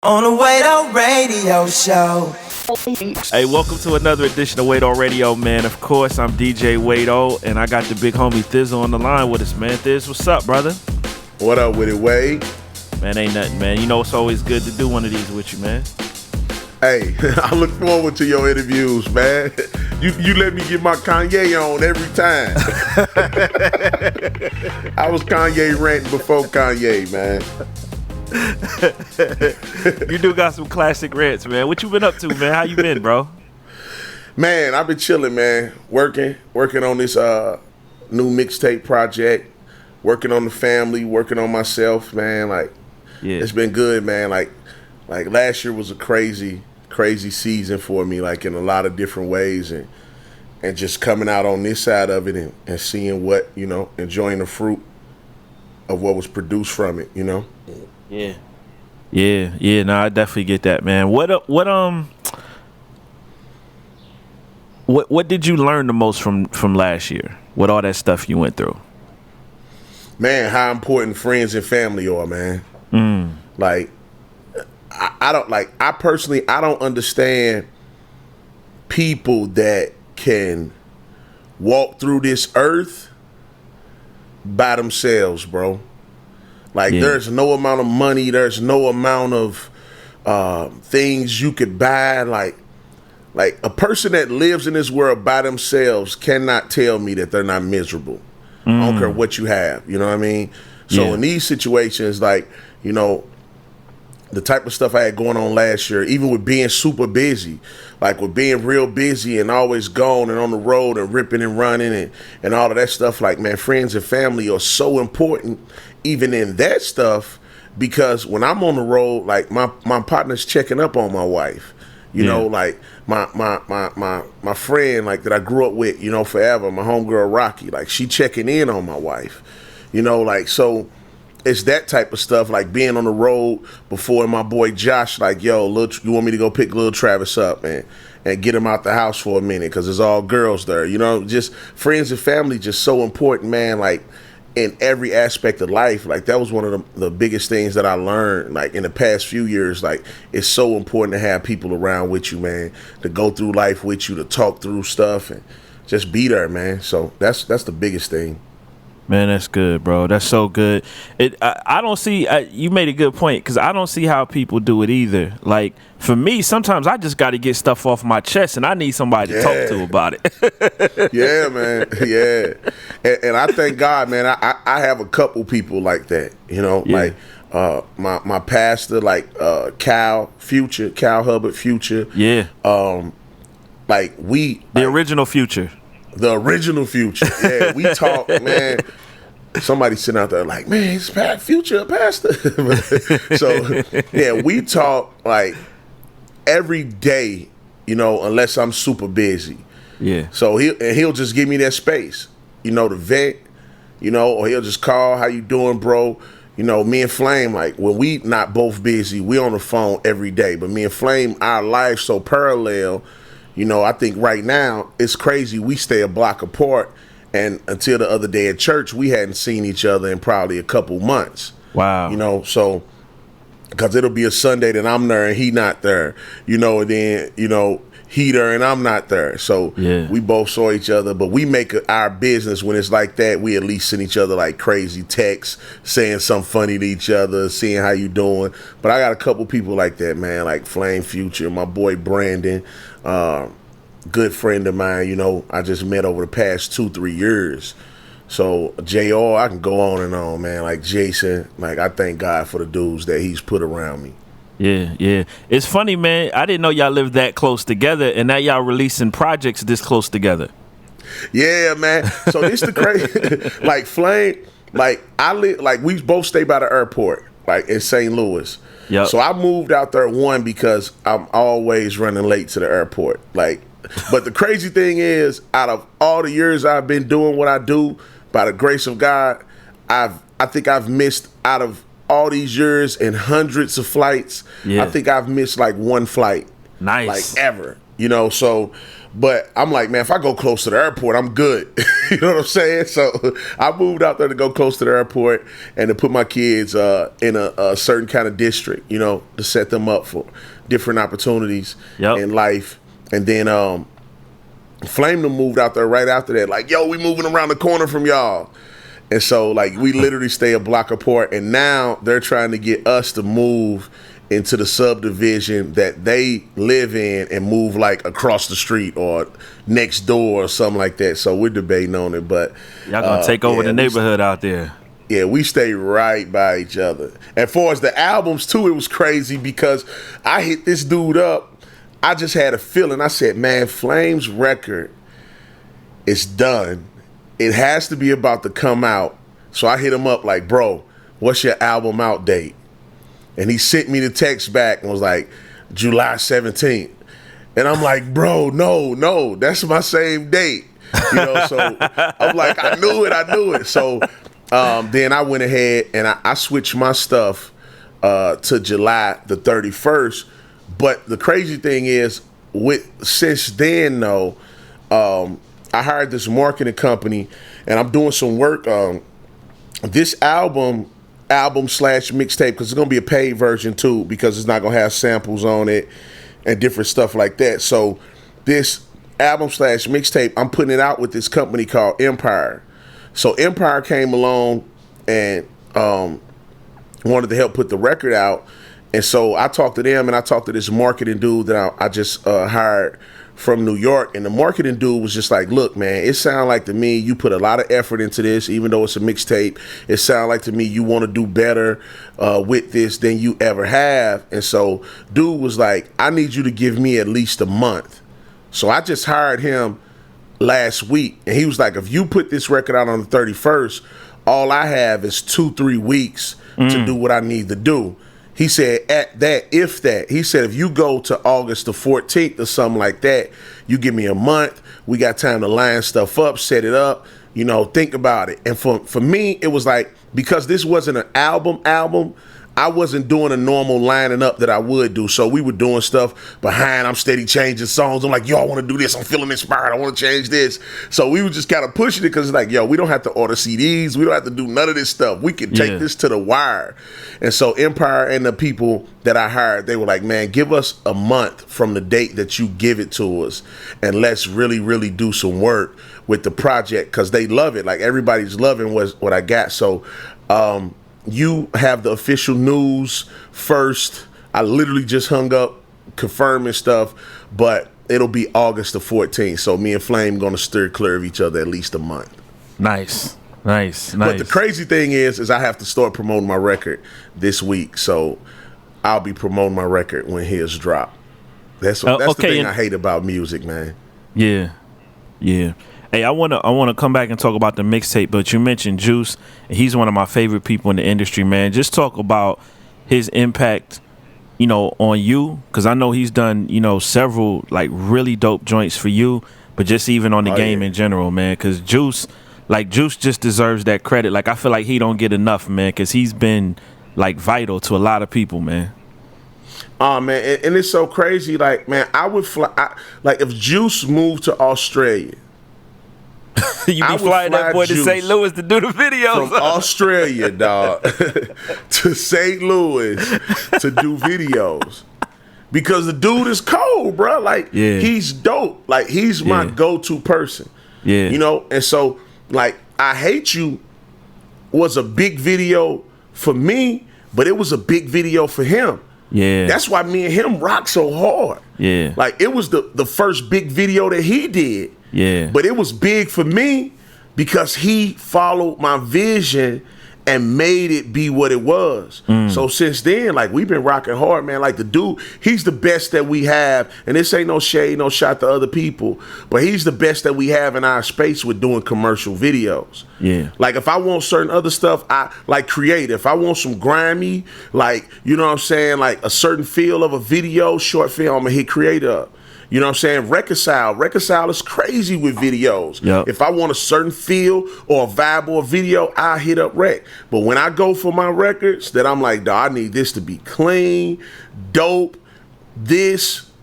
On the Wado Radio Show. Hey, welcome to another edition of Wado Radio, man. Of course, I'm DJ Wado, and I got the big homie Thi'sl on the line with us, man. Thi'sl, what's up, brother? What up with it, Wade? Man, ain't nothing, man. You know it's always good to do one of these with you, man. Hey, I look forward to your interviews, man. You let me get my Kanye on every time. I was Kanye ranting before Kanye, man. You do got some classic rants, man. What you been up to, man? How you been, bro? Man, I've been chilling, man. Working on this new mixtape project. Working on the family, working on myself, man. Like, yeah, it's been good, man. Like last year was a crazy season for me, like in a lot of different ways, and just coming out on this side of it and seeing what, you know, enjoying the fruit of what was produced from it, you know. Yeah. No, I definitely get that, man. What did you learn the most from last year? What all that stuff you went through? Man, how important friends and family are, man. Like, I personally don't understand people that can walk through this earth by themselves, bro. Like, there's no amount of money, there's no amount of things you could buy. Like a person that lives in this world by themselves cannot tell me that they're not miserable. I don't care what you have, you know what I mean? So in these situations, like, you know, the type of stuff I had going on last year, even with being super busy, like with being real busy and always gone and on the road and ripping and running and all of that stuff, like, man, friends and family are so important even in that stuff, because when I'm on the road, like my partner's checking up on my wife. You know, like my friend, like, that I grew up with, you know, forever, my homegirl Rocky, like, she checking in on my wife, you know, like, so it's that type of stuff, like being on the road before my boy Josh, like, yo, you want me to go pick little Travis up and get him out the house for a minute, because there's all girls there, you know, just friends and family, just so important, man, like, in every aspect of life. Like, that was one of the biggest things that I learned, like, in the past few years. Like, it's so important to have people around with you, man, to go through life with you, to talk through stuff and just be there, man. So that's the biggest thing. Man, that's good, bro. That's so good. I don't see, you made a good point, because I don't see how people do it either. Like, for me, sometimes I just got to get stuff off my chest, and I need somebody to talk to about it. Yeah, man. Yeah. And I thank God, man, I have a couple people like that, you know, like my pastor, like Cal Hubbard Future. Yeah. Like, the original Future. The original Future. Yeah, we talk, man. Somebody sitting out there like, man, it's Future, a pastor. So, yeah, we talk like every day, you know, unless I'm super busy. Yeah. So he'll just give me that space, you know, to vent, you know, or he'll just call, how you doing, bro? You know, me and Flame, like, when we not both busy, we on the phone every day. But me and Flame, our lives so parallel. You know, I think right now it's crazy. We stay a block apart, and until the other day at church, we hadn't seen each other in probably a couple months. Wow. You know, so, because it'll be a Sunday that I'm there and he not there, you know, and then, you know, he there and I'm not there. So we both saw each other, but we make our business when it's like that. We at least send each other like crazy texts, saying something funny to each other, seeing how you doing. But I got a couple people like that, man, like Flame Future, my boy Brandon, good friend of mine, you know, I just met over the past 2-3 years. So JR, I can go on and on, man. Like Jason, like, I thank God for the dudes that he's put around me. Yeah. It's funny, man. I didn't know y'all lived that close together, and now y'all releasing projects this close together. Yeah, man. So this the crazy, like Flame, like I live, like we both stay by the airport, like in St. Louis. Yep. So I moved out there, one, because I'm always running late to the airport. Like, but the crazy thing is, out of all the years I've been doing what I do, by the grace of God, I think I've missed, out of all these years and hundreds of flights, I think I've missed like one flight. Nice. Like ever. You know, so, but I'm like, man, if I go close to the airport, I'm good. You know what I'm saying? So I moved out there to go close to the airport and to put my kids in a certain kind of district, you know, to set them up for different opportunities in life. And then Flame them moved out there right after that, like, yo, we moving around the corner from y'all. And so, like, we literally stay a block apart. And now they're trying to get us to move into the subdivision that they live in and move like across the street or next door or something like that. So we're debating on it, but y'all gonna take over the neighborhood out there. Yeah, we stay right by each other. As far as the albums too, it was crazy because I hit this dude up. I just had a feeling. I said, man, Flame's record is done. It has to be about to come out. So I hit him up like, bro, what's your album out date? And he sent me the text back and was like, July 17th. And I'm like, bro, no, that's my same date. You know, so I'm like, I knew it. So then I went ahead and I switched my stuff to July the 31st. But the crazy thing is, since then, though, I hired this marketing company and I'm doing some work on this album / mixtape, because it's gonna be a paid version too, because it's not gonna have samples on it and different stuff like that. So this album / mixtape, I'm putting it out with this company called Empire. So Empire came along and wanted to help put the record out, and so I talked to them and I talked to this marketing dude that I just hired from New York, and the marketing dude was just like, look, man, it sounds like to me you put a lot of effort into this, even though it's a mixtape. It sounds like to me you want to do better with this than you ever have. And so dude was like, I need you to give me at least a month. So I just hired him last week, and he was like, if you put this record out on the 31st, all I have is 2-3 weeks to do what I need to do. He said, he said, if you go to August the 14th or something like that, you give me a month. We got time to line stuff up, set it up, you know, think about it. And for me, it was like, because this wasn't an album, I wasn't doing a normal lining up that I would do. So we were doing stuff behind. I'm steady changing songs. I'm like, yo, I want to do this. I'm feeling inspired. I want to change this. So we were just kind of pushing it because it's like, yo, we don't have to order CDs. We don't have to do none of this stuff. We can take this to the wire. And so Empire and the people that I hired, they were like, man, give us a month from the date that you give it to us, and let's really, really do some work with the project, because they love it. Like, everybody's loving what I got. So you have the official news first. I literally just hung up confirming stuff, but it'll be August the 14th. So me and Flame going to steer clear of each other at least a month. Nice. But the crazy thing is I have to start promoting my record this week. So I'll be promoting my record when his drop. That's the thing I hate about music, man. Yeah. Hey, I wanna come back and talk about the mixtape, but you mentioned Juice, and he's one of my favorite people in the industry, man. Just talk about his impact, you know, on you, because I know he's done, you know, several like really dope joints for you, but just even on the game in general, man. Because Juice just deserves that credit. Like, I feel like he don't get enough, man, because he's been like vital to a lot of people, man. Oh man, and it's so crazy. Like, man, I would fly. Like, if Juice moved to Australia. You be flying that boy to St. Louis to do the videos. From Australia, dog, to St. Louis to do videos. Because the dude is cold, bro. Like, he's dope. Like, he's my go-to person. Yeah. You know? And so, like, I Hate You was a big video for me, but it was a big video for him. Yeah. That's why me and him rock so hard. Yeah. Like, it was the first big video that he did. Yeah. But it was big for me because he followed my vision and made it be what it was. So since then, like, we've been rocking hard, man. Like, the dude, he's the best that we have. And this ain't no shade, no shot to other people, but he's the best that we have in our space with doing commercial videos. Yeah. Like, if I want certain other stuff, I like create. If I want some grimy, like, you know what I'm saying, like a certain feel of a video, short film, I'm gonna hit create up. You know what I'm saying? Reconcile is crazy with videos. Yep. If I want a certain feel or a vibe or a video, I hit up Rec. But when I go for my records that I'm like, dawg, I need this to be clean, dope,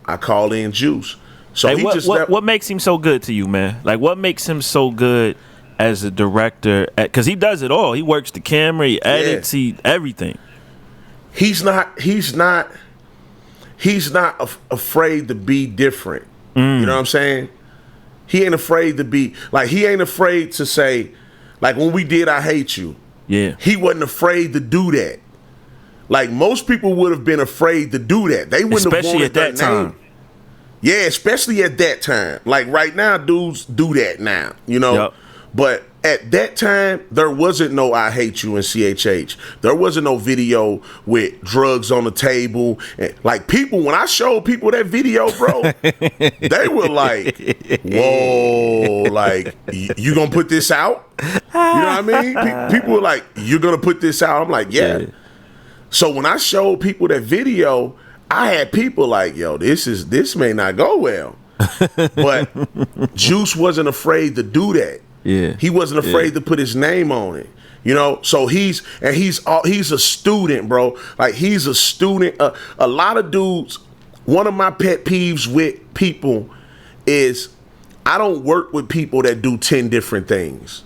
I call in Juice. So like, he what makes him so good to you, man? Like, what makes him so good as a director? Because he does it all. He works the camera, he edits, he everything. He's not afraid to be different. You know what I'm saying? He ain't afraid to be like, he ain't afraid to say, like when we did I Hate You. Yeah. He wasn't afraid to do that. Like most people would have been afraid to do that. They wouldn't especially have wanted at that time. Name. Yeah, especially at that time. Like right now, dudes do that now, you know. Yep. But at that time, there wasn't no I Hate You in CHH. There wasn't no video with drugs on the table. And like people, when I showed people that video, bro, they were like, whoa, like, you gonna put this out? You know what I mean? People were like, you're gonna put this out? I'm like, yeah. So when I showed people that video, I had people like, yo, this may not go well. But Juice wasn't afraid to do that. Yeah. He wasn't afraid to put his name on it. You know, so he's a student, bro. Like he's a student. A lot of dudes, one of my pet peeves with people is I don't work with people that do 10 different things.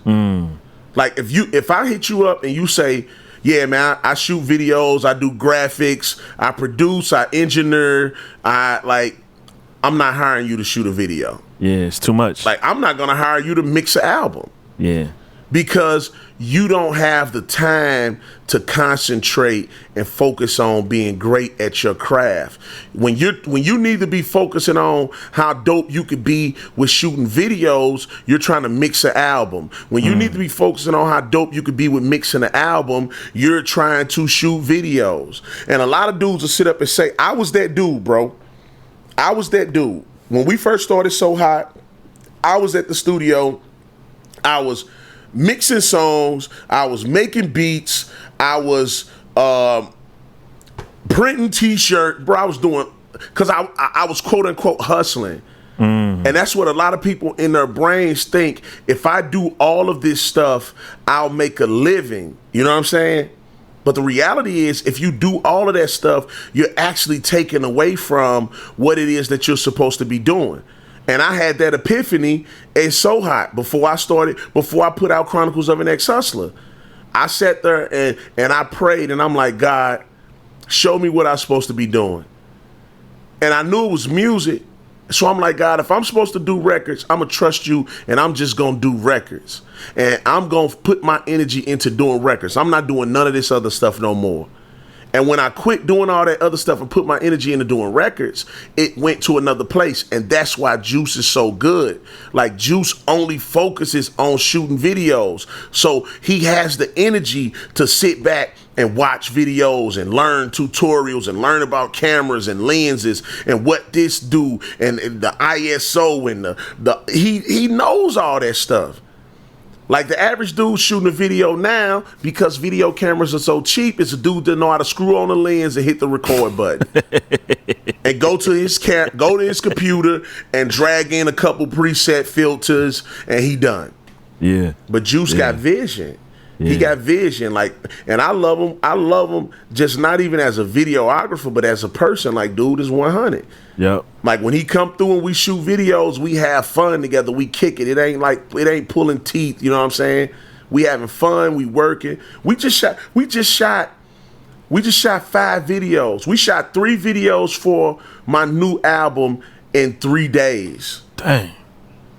Like if I hit you up and you say, yeah, man, I shoot videos, I do graphics, I produce, I engineer, I'm not hiring you to shoot a video. Yeah, it's too much. Like, I'm not going to hire you to mix an album. Yeah. Because you don't have the time to concentrate and focus on being great at your craft. When you need to be focusing on how dope you could be with shooting videos, you're trying to mix an album. When you need to be focusing on how dope you could be with mixing an album, you're trying to shoot videos. And a lot of dudes will sit up and say, I was that dude, bro. I was that dude. When we first started So Hot, I was at the studio. I was mixing songs. I was making beats. I was printing T-shirts. Bro, I was doing, because I was quote unquote hustling. And that's what a lot of people in their brains think. If I do all of this stuff, I'll make a living. You know what I'm saying? But the reality is, if you do all of that stuff, you're actually taking away from what it is that you're supposed to be doing. And I had that epiphany in So Hot before I put out Chronicles of an Ex-Hustler. I sat there and I prayed, and I'm like, God, show me what I'm supposed to be doing. And I knew it was music. So I'm like, God, if I'm supposed to do records, I'm going to trust you, and I'm just going to do records. And I'm going to put my energy into doing records. I'm not doing none of this other stuff no more. And when I quit doing all that other stuff and put my energy into doing records, it went to another place. And that's why Juice is so good. Like, Juice only focuses on shooting videos. So he has the energy to sit back and watch videos and learn tutorials and learn about cameras and lenses and what this do and the ISO and he knows all that stuff. Like the average dude shooting a video now, because video cameras are so cheap, is a dude that know how to screw on the lens and hit the record button. And go to his computer and drag in a couple preset filters and he done. Yeah. But Juice got vision. Yeah. He got vision, like, and I love him. I love him just not even as a videographer, but as a person. Like, dude is 100. Yep. Like when he come through and we shoot videos, we have fun together. We kick it. It ain't pulling teeth. You know what I'm saying? We having fun. We working. We just shot 5 videos. We shot 3 videos for my new album in 3 days. Dang.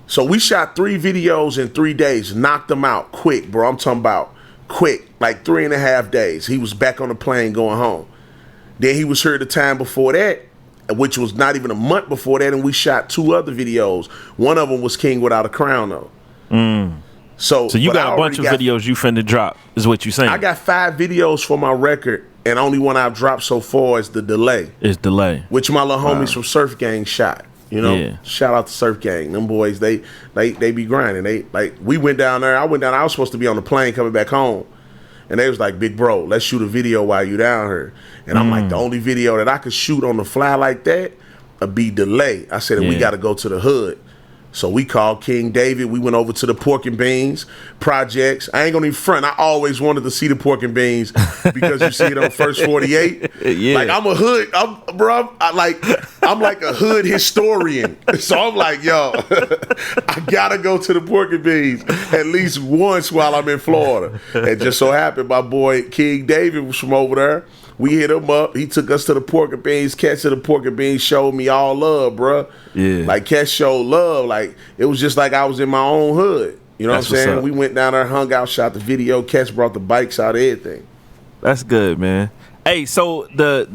So we shot 3 videos in 3 days, knocked them out quick, bro. I'm talking about quick, like 3.5 days. He was back on the plane going home. Then he was here the time before that, which was not even a month before that, and we shot 2 other videos. One of them was King Without a Crown, though. So you got a bunch of videos you finna drop, is what you saying? I got 5 videos for my record, and only one I've dropped so far is The Delay. It's Delay. Which my little homies from Surf Gang shot. You know, shout out to Surf Gang. Them boys, they be grinding. We went down there. I was supposed to be on the plane coming back home. And they was like, big bro, let's shoot a video while you down here. And I'm like, the only video that I could shoot on the fly like that would be Delay. I said, we got to go to the hood. So we called King David. We went over to the Pork and Beans projects. I ain't gonna even front. I always wanted to see the Pork and Beans because you see it on First 48. Yeah. Like I'm a hood, I'm like a hood historian. So I'm like, yo, I gotta go to the Pork and Beans at least once while I'm in Florida. And just so happened, my boy King David was from over there. We hit him up. He took us to the Pork and Beans. Cats of the Pork and Beans showed me all love, bruh. Yeah. Like, Cats showed love. Like, it was just like I was in my own hood. You know That's what I'm saying? what's up. We went down there, hung out, shot the video. Cats brought the bikes out, everything. That's good, man. Hey, so the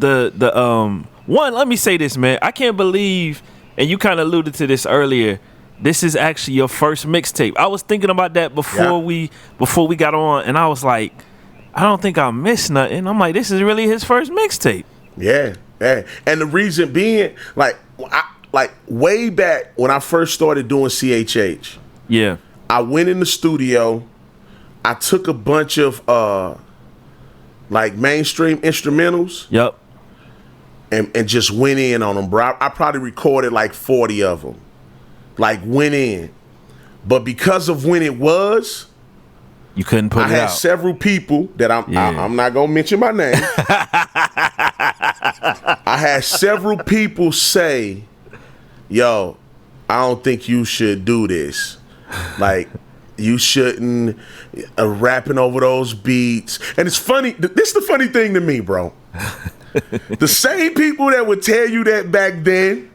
one, let me say this, man. I can't believe, and you kind of alluded to this earlier, this is actually your first mixtape. I was thinking about that before we got on, and I was like, I don't think I missed nothing. I'm like, this is really his first mixtape. Yeah. And the reason being, like way back when I first started doing CHH, Yeah. I went in the studio. I took a bunch of like mainstream instrumentals. Yep. And just went in on them, bro. I probably recorded like 40 of them. Like, went in. But because of when it was, You couldn't put I it had out. several people that I'm not gonna mention my name. I had several people say, yo, I don't think you should do this. Like, you shouldn't rapping over those beats. And it's funny, this is the funny thing to me, bro. The same people that would tell you that back then,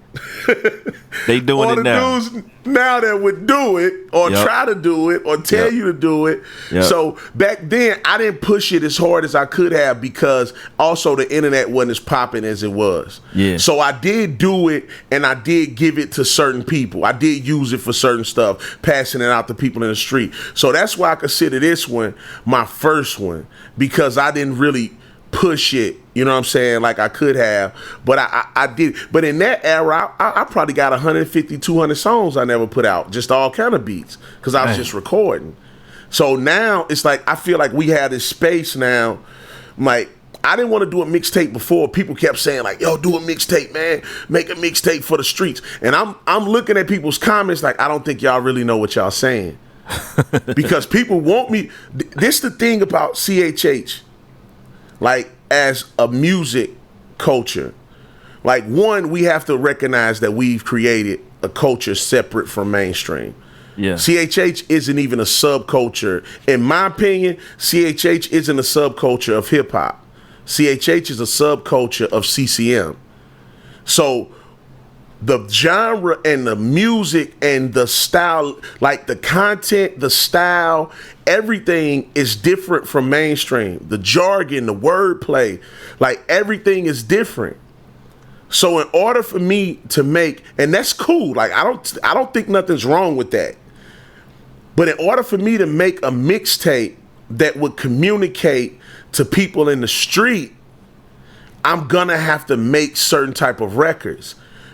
They doing or it the now. dudes now that would do it or Yep. try to do it or tell Yep. you to do it. Yep. So back then I didn't push it as hard as I could have because also the internet wasn't as popping as it was. Yeah. So I did do it and I did give it to certain people. I did use it for certain stuff, passing it out to people in the street. So that's why I consider this one my first one, because I didn't really push it, you know what I'm saying, like I could have, but I did. But in that era, I probably got 150, 200 songs I never put out, just all kind of beats, because I was just recording. So now it's like I feel like we have this space now. Like, I didn't want to do a mixtape before. People kept saying like, yo, do a mixtape, man, make a mixtape for the streets. And I'm looking at people's comments like, I don't think y'all really know what y'all saying. Because people want me. This the thing about CHH. Like, as a music culture, like, one, we have to recognize that we've created a culture separate from mainstream. Yeah. CHH isn't even a subculture. In my opinion, CHH isn't a subculture of hip hop. CHH is a subculture of CCM. So the genre and the music and the style, like the content, the style, everything is different from mainstream. The jargon, the wordplay, like everything is different. So in order for me to make, and that's cool, like I don't think nothing's wrong with that. But in order for me to make a mixtape that would communicate to people in the street, I'm gonna have to make certain type of records.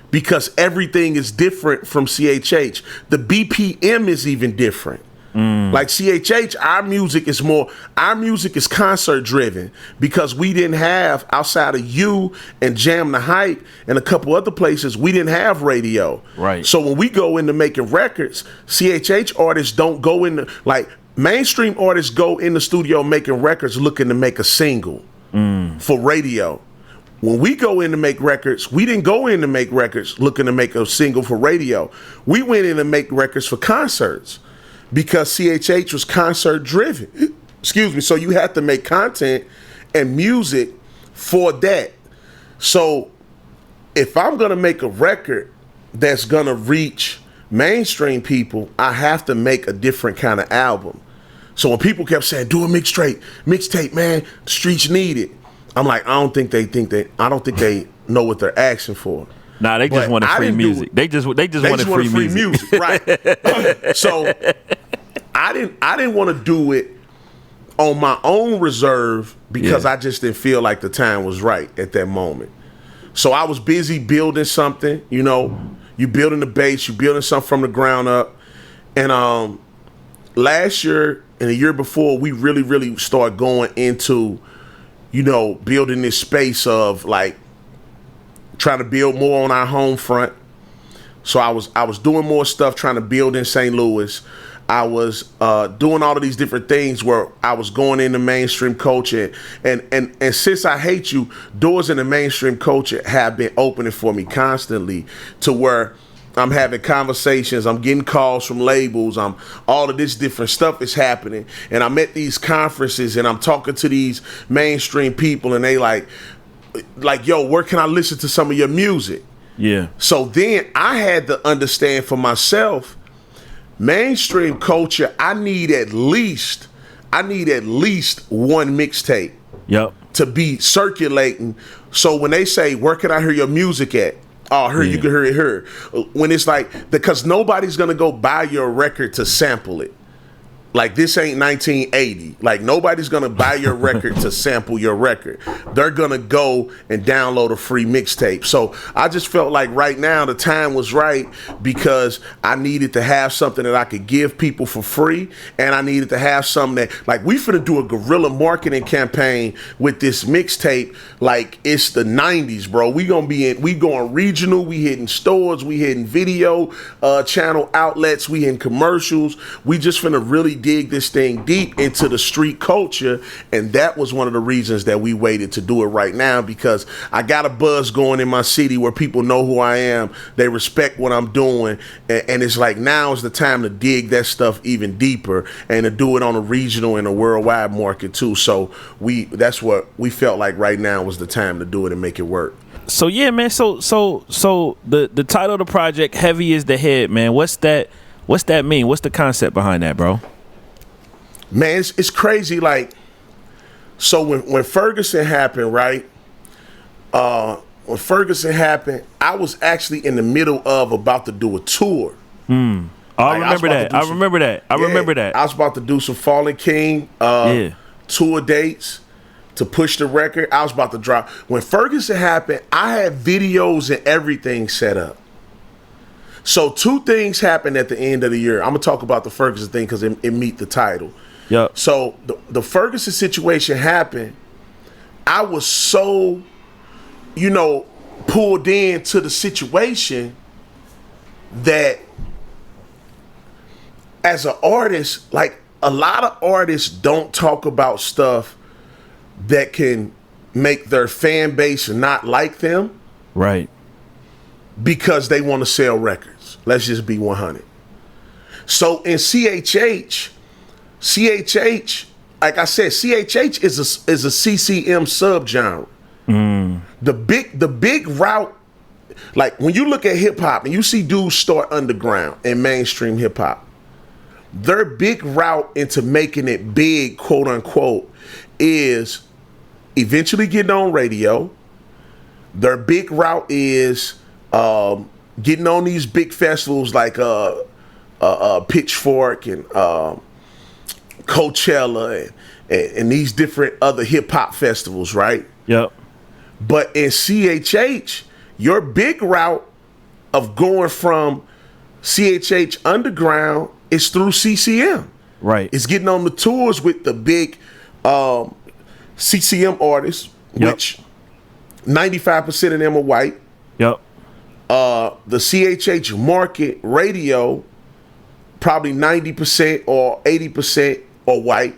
Because everything is different from CHH. The BPM is even different. Like CHH, our music is concert driven, because we didn't have, outside of you and Jam the Hype and a couple other places, we didn't have radio. Right. So when we go into making records, CHH artists don't go into, like, mainstream artists go in the studio making records looking to make a single for radio. When we go in to make records, we didn't go in to make records looking to make a single for radio. We went in to make records for concerts, because CHH was concert driven. Excuse me. So you have to make content and music for that. So if I'm going to make a record that's going to reach mainstream people, I have to make a different kind of album. So when people kept saying, do a mixtape, man, the streets need it, I'm like, I don't think they know what they're asking for. Nah, they just But wanted I free didn't do music. it. They just wanted free music. Right? So I didn't want to do it on my own reserve, because I just didn't feel like the time was right at that moment. So I was busy building something. You know, you building the base, you building something from the ground up. And last year and the year before, we really started going into, you know, building this space of like trying to build more on our home front. So I was doing more stuff, trying to build in St. Louis. I was doing all of these different things where I was going into mainstream culture, and since I hate you, doors in the mainstream culture have been opening for me constantly, to where I'm having conversations, I'm getting calls from labels, all of this different stuff is happening, and I'm at these conferences and I'm talking to these mainstream people, and they like, yo, where can I listen to some of your music? Yeah. So then I had to understand for myself, mainstream culture, I need at least one mixtape. Yep. To be circulating. So when they say, where can I hear your music at? Oh, here, you can hear it here. When it's like, because nobody's gonna go buy your record to sample it. Like, this ain't 1980. Like, nobody's gonna buy your record to sample your record. They're gonna go and download a free mixtape. So I just felt like right now the time was right, because I needed to have something that I could give people for free, and I needed to have something that, like, we finna do a guerrilla marketing campaign with this mixtape like it's the 90s, bro. We going regional, we hitting stores, we hitting video channel outlets, we hitting commercials. We just finna really dig this thing deep into the street culture, and that was one of the reasons that we waited to do it right now, because I got a buzz going in my city where people know who I am, they respect what I'm doing, and it's like, now is the time to dig that stuff even deeper and to do it on a regional and a worldwide market too. So that's what we felt like right now was the time to do it and make it work. So yeah, man. So the title of the project, Heavy is the Head, man. What's that mean? What's the concept behind that, bro? Man, it's crazy. Like, so when Ferguson happened, right? When Ferguson happened, I was actually in the middle of about to do a tour. I remember that. I remember that. I was about to do some Fallen King tour dates to push the record. I was about to drop. When Ferguson happened, I had videos and everything set up. So two things happened at the end of the year. I'm gonna talk about the Ferguson thing because it meet the title. Yeah. So the Ferguson situation happened. I was so, pulled into the situation that as an artist, like, a lot of artists don't talk about stuff that can make their fan base not like them. Right. Because they want to sell records. Let's just be 100. So in CHH, like I said, CHH is a CCM subgenre. The big route, like when you look at hip hop and you see dudes start underground and mainstream hip hop, their big route into making it big, quote unquote, is eventually getting on radio. Their big route is getting on these big festivals like Pitchfork and Coachella and these different other hip hop festivals, right? Yep. But in CHH, your big route of going from CHH underground is through CCM. Right. It's getting on the tours with the big CCM artists, which 95% of them are white. Yep. The CHH market radio, probably 90% or 80% are white.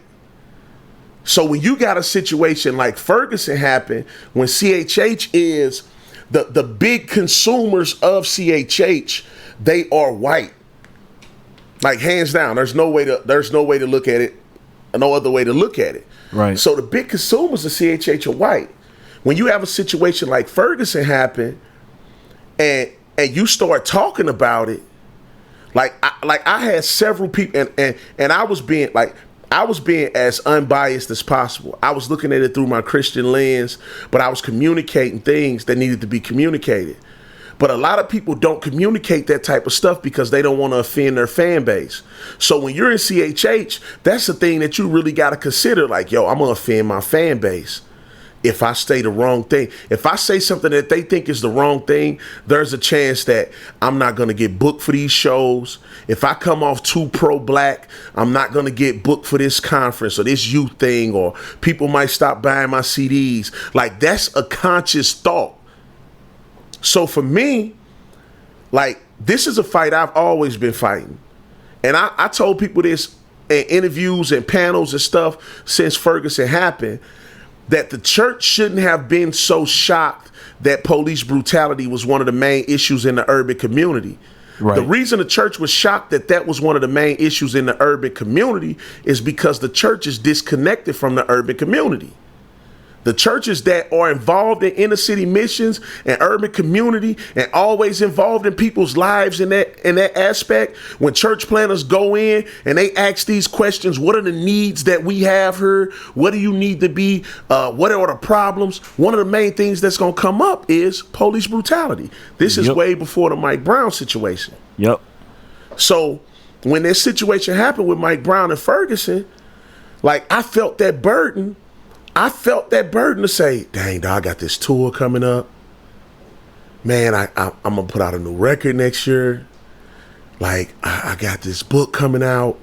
So when you got a situation like Ferguson happen, when CHH is the big consumers of CHH, they are white. Like, hands down, there's no way to look at it, no other way to look at it. Right. So the big consumers of CHH are white. When you have a situation like Ferguson happen, and you start talking about it, like I had several people, and I was being as unbiased as possible. I was looking at it through my Christian lens, but I was communicating things that needed to be communicated. But a lot of people don't communicate that type of stuff because they don't want to offend their fan base. So when you're in CHH, that's the thing that you really got to consider. Like, yo, I'm going to offend my fan base if I say the wrong thing. If I say something that they think is the wrong thing, there's a chance that I'm not going to get booked for these shows. If I come off too pro-black, I'm not going to get booked for this conference or this youth thing, or people might stop buying my CDs. Like, that's a conscious thought. So for me, like, this is a fight I've always been fighting. And I told people this in interviews and panels and stuff since Ferguson happened, that the church shouldn't have been so shocked that police brutality was one of the main issues in the urban community. Right. The reason the church was shocked that that was one of the main issues in the urban community is because the church is disconnected from the urban community. The churches that are involved in inner city missions and urban community and always involved in people's lives in that aspect, when church planners go in and they ask these questions, what are the needs that we have here? What do you need to be? What are the problems? One of the main things that's going to come up is police brutality. This is way before the Mike Brown situation. Yep. So when this situation happened with Mike Brown and Ferguson, like I felt that burden. I felt that burden to say, dang, dog, I got this tour coming up. Man, I'm going to put out a new record next year. Like, I got this book coming out.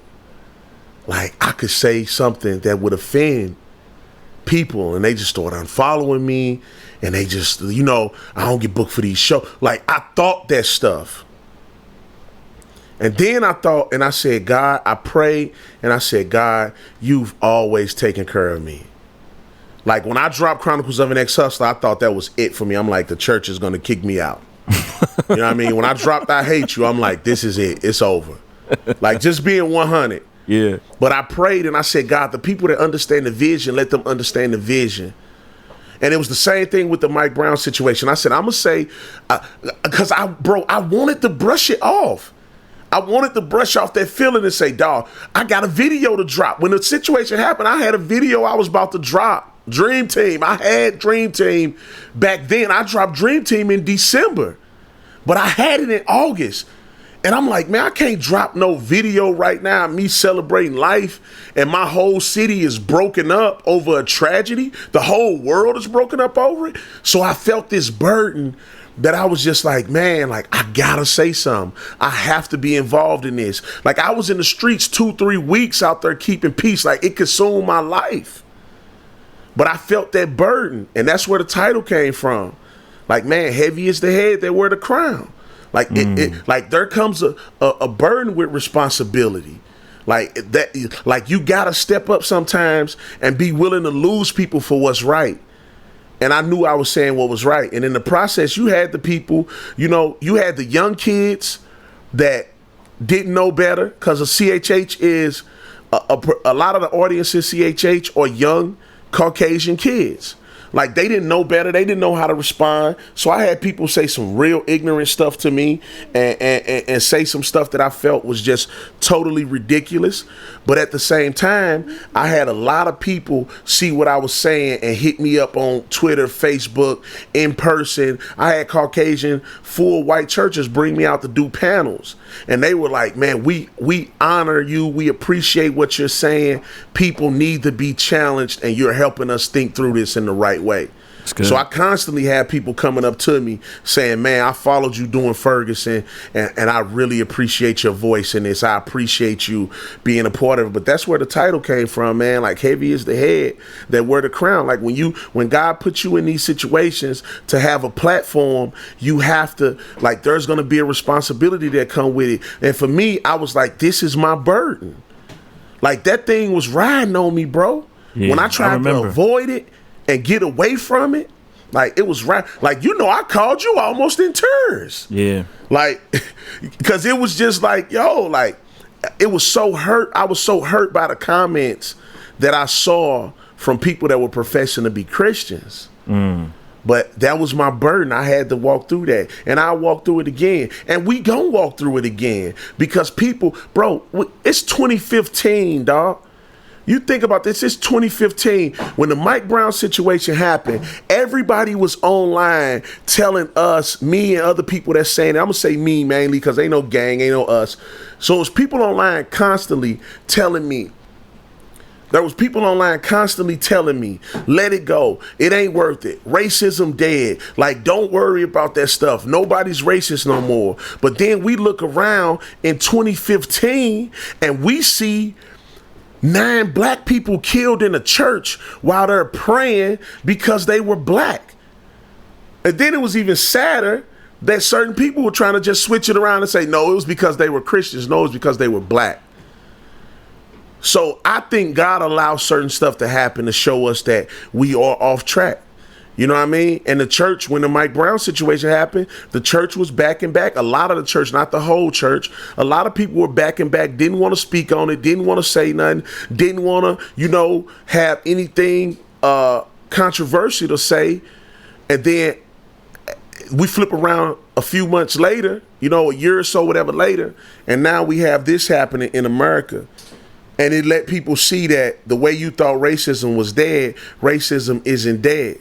Like, I could say something that would offend people, and they just start unfollowing me, and they just, I don't get booked for these shows. Like, I thought that stuff. And then I thought, and I said, God, I prayed, and I said, God, you've always taken care of me. Like, when I dropped Chronicles of an Ex-Hustler, I thought that was it for me. I'm like, the church is going to kick me out. You know what I mean? When I dropped I Hate You, I'm like, this is it. It's over. Like, just being 100. Yeah. But I prayed and I said, God, the people that understand the vision, let them understand the vision. And it was the same thing with the Mike Brown situation. I said, I'm going to say, because I wanted to brush it off. I wanted to brush off that feeling and say, dawg, I got a video to drop. When the situation happened, I had a video I was about to drop. Dream Team. I had Dream Team back then. I dropped Dream Team in December, but I had it in August. And I'm like, man, I can't drop no video right now, me celebrating life, and my whole city is broken up over a tragedy. The whole world is broken up over it. So I felt this burden that I was just like, man, like, I gotta say something. I have to be involved in this. Like, I was in the streets 2-3 weeks out there keeping peace. Like, it consumed my life. But I felt that burden, and that's where the title came from. Like, man, heavy is the head that wear the crown. Like, like there comes a burden with responsibility. Like that, like you gotta step up sometimes and be willing to lose people for what's right. And I knew I was saying what was right. And in the process, you had the people, you had the young kids that didn't know better, because of CHH is a lot of the audience in CHH are young Caucasian kids. Like, they didn't know better. They didn't know how to respond. So I had people say some real ignorant stuff to me and say some stuff that I felt was just totally ridiculous. But at the same time, I had a lot of people see what I was saying and hit me up on Twitter, Facebook, in person. I had Caucasian full white churches bring me out to do panels. And they were like, man, we honor you. We appreciate what you're saying. People need to be challenged, and you're helping us think through this in the right way. So I constantly had people coming up to me saying, man, I followed you doing Ferguson, and I really appreciate your voice in this. I appreciate you being a part of it. But that's where the title came from, man. Like, heavy is the head that wear the crown. Like, when God puts you in these situations to have a platform, you have to, like, there's going to be a responsibility that come with it. And for me, I was like, this is my burden. Like, that thing was riding on me, bro. Yeah, when I tried to avoid it and get away from it, like, it was right. Like, I called you almost in tears. Yeah. Like, because it was just like, yo, like, it was so hurt. I was so hurt by the comments that I saw from people that were professing to be Christians. But that was my burden. I had to walk through that. And I'll walk through it again. And we gonna walk through it again. Because people, bro, it's 2015, dog. You think about this, it's 2015. When the Mike Brown situation happened, everybody was online telling us, me and other people that's saying it. I'm going to say me mainly because ain't no gang, ain't no us. So it was people online constantly telling me, let it go. It ain't worth it. Racism dead. Like, don't worry about that stuff. Nobody's racist no more. But then we look around in 2015 and we see 9 black people killed in a church while they're praying because they were black. And then it was even sadder that certain people were trying to just switch it around and say, no, it was because they were Christians. No, it was because they were black. So I think God allows certain stuff to happen to show us that we are off track. You know what I mean? And the church, when the Mike Brown situation happened, the church was backing back. A lot of the church, not the whole church, a lot of people were backing back, didn't want to speak on it, didn't want to say nothing, didn't want to, have anything controversial to say. And then we flip around a few months later, a year or so, whatever later, and now we have this happening in America. And it let people see that the way you thought racism was dead, racism isn't dead.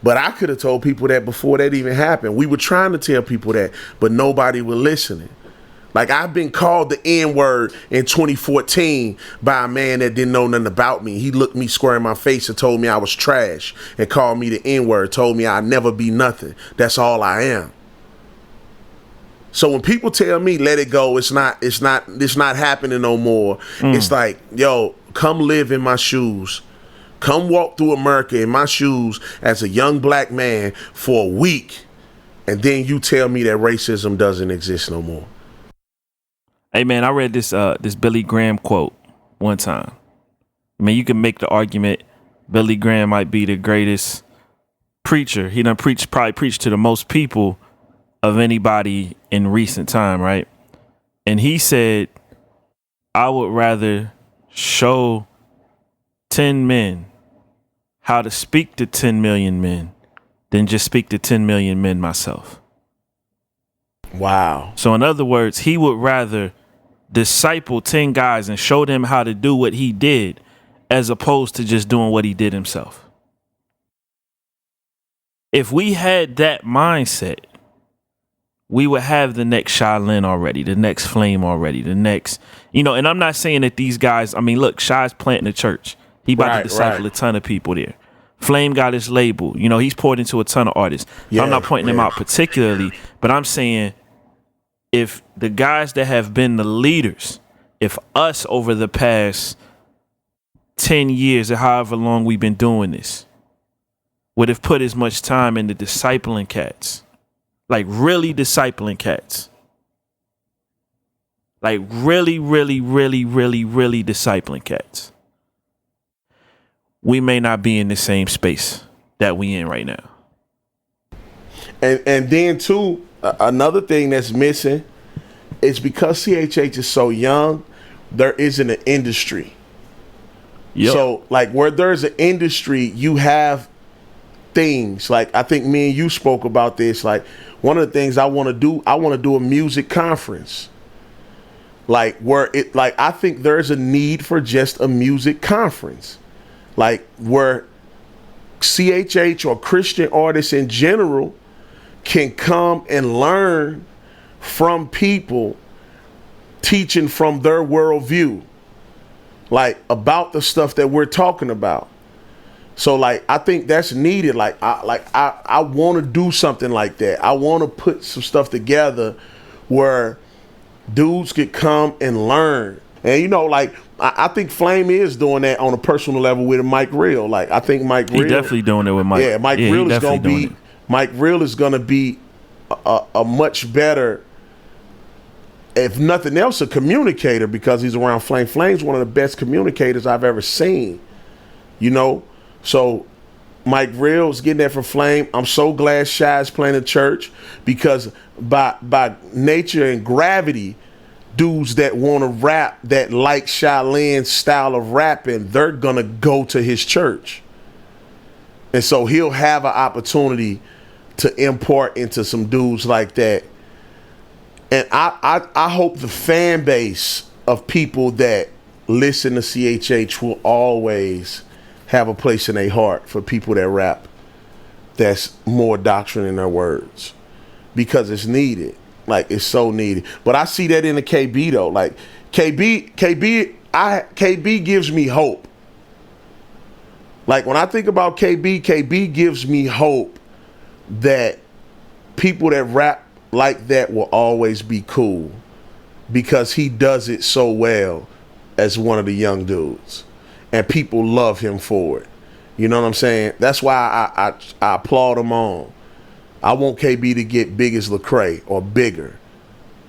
But I could have told people that before that even happened. We were trying to tell people that, but nobody was listening. Like, I've been called the N-word in 2014 by a man that didn't know nothing about me. He looked me square in my face and told me I was trash and called me the N-word, told me I'd never be nothing. That's all I am. So when people tell me, let it go, it's not happening no more. It's like, yo, come live in my shoes. Come walk through America in my shoes as a young black man for a week, and then you tell me that racism doesn't exist no more. Hey man, I read this Billy Graham quote one time. I mean, you can make the argument Billy Graham might be the greatest preacher. He done probably preached to the most people of anybody in recent time, right? And he said, I would rather show 10 men how to speak to 10 million men than just speak to 10 million men myself. Wow. So in other words, he would rather disciple 10 guys and show them how to do what he did as opposed to just doing what he did himself. If we had that mindset, we would have the next Shaolin already, the next Flame already, the next, and I'm not saying that these guys, I mean, look, Shy's planting a church. He about to disciple a ton of people there. Flame got his label. He's poured into a ton of artists. Yeah, I'm not pointing them out particularly, but I'm saying if the guys that have been the leaders, if us over the past 10 years or however long we've been doing this, would have put as much time into discipling cats, like really discipling cats, like really, really, really, really, really discipling cats, we may not be in the same space that we in right now. And then too, another thing that's missing is because CHH is so young, there isn't an industry. Yep. So like where there's an industry, you have things like, I think me and you spoke about this. Like one of the things I want to do a music conference. Like I think there's a need for just a music conference. Like where CHH or Christian artists in general can come and learn from people teaching from their worldview, like about the stuff that we're talking about. So like I think that's needed. I want to do something like that. I want to put some stuff together where dudes could come and learn. And I think Flame is doing that on a personal level with Mike Real. Like I think Mike Real, he's definitely doing it with Mike. Yeah, Mike Real is gonna be a much better, if nothing else, a communicator, because he's around Flame. Flame's one of the best communicators I've ever seen. So Mike Reel's getting that from Flame. I'm so glad Shy's playing in church, because by nature and gravity, dudes that want to rap that like Shailin's style of rapping, they're gonna go to his church, and so he'll have an opportunity to impart into some dudes like that. And I hope the fan base of people that listen to CHH will always have a place in their heart for people that rap that's more doctrine in their words, because it's needed. Like it's so needed. But I see that in the KB though. Like KB gives me hope. Like when I think about KB gives me hope that people that rap like that will always be cool, because he does it so well as one of the young dudes, and people love him for it. You know what I'm saying? That's why I applaud him on. I want KB to get big as Lecrae or bigger,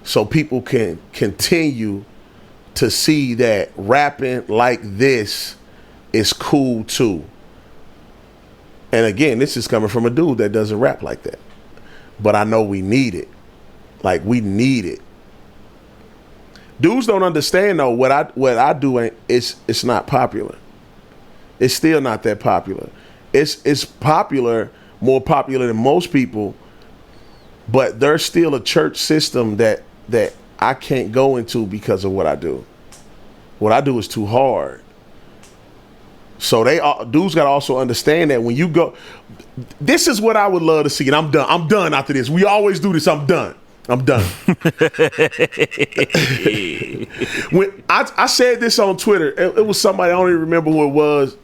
so people can continue to see that rapping like this is cool too. And again, this is coming from a dude that doesn't rap like that. But I know we need it. Like, we need it. Dudes don't understand though, what I do ain't, it's not popular. It's still not that popular. It's popular, more popular than most people, but there's still a church system that I can't go into because of what I do. What I do is too hard. So dudes got to also understand that when you go, this is what I would love to see, and I'm done. I'm done after this. We always do this. I'm done. When I said this on Twitter, it was somebody, I don't even remember who it was,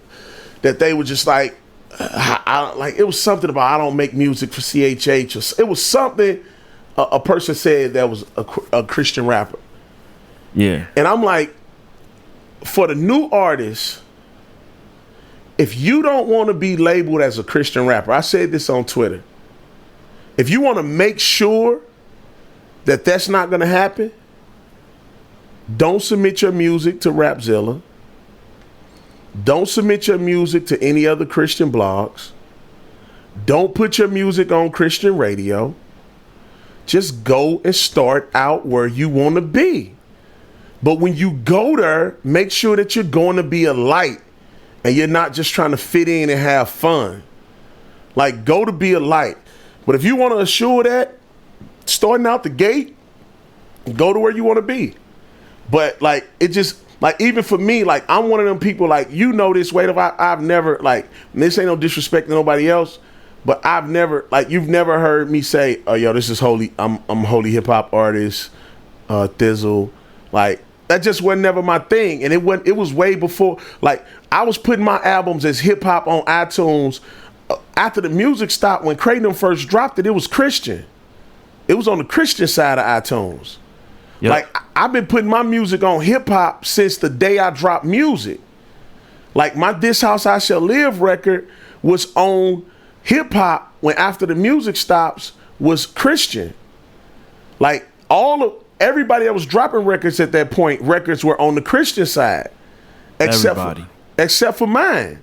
that they were just like, it was something about I don't make music for CHH. Or it was something a person said that was a Christian rapper. Yeah. And I'm like, for the new artists, if you don't want to be labeled as a Christian rapper, I said this on Twitter, if you want to make sure that that's not going to happen, don't submit your music to Rapzilla. Don't submit your music to any other Christian blogs. Don't put your music on Christian radio. Just go and start out where you want to be. But when you go there, make sure that you're going to be a light and you're not just trying to fit in and have fun. Like, go to be a light. But if you want to assure that, starting out the gate, go to where you want to be. But like, it just, like, even for me, like, I'm one of them people, like, you know this, Wade, I've never, like, this ain't no disrespect to nobody else, but I've never, like, you've never heard me say, oh, yo, this is holy, I'm a holy hip hop artist, Thi'sl. Like, that just wasn't never my thing. And it was way before, like, I was putting my albums as hip hop on iTunes. After the music stopped, when Kratom first dropped it, it was Christian. It was on the Christian side of iTunes. Yep. Like, I've been putting my music on hip hop since the day I dropped music. Like, my This House I Shall Live record was on hip hop when after the music stops was Christian. Like, everybody that was dropping records at that point, records were on the Christian side. Except for mine.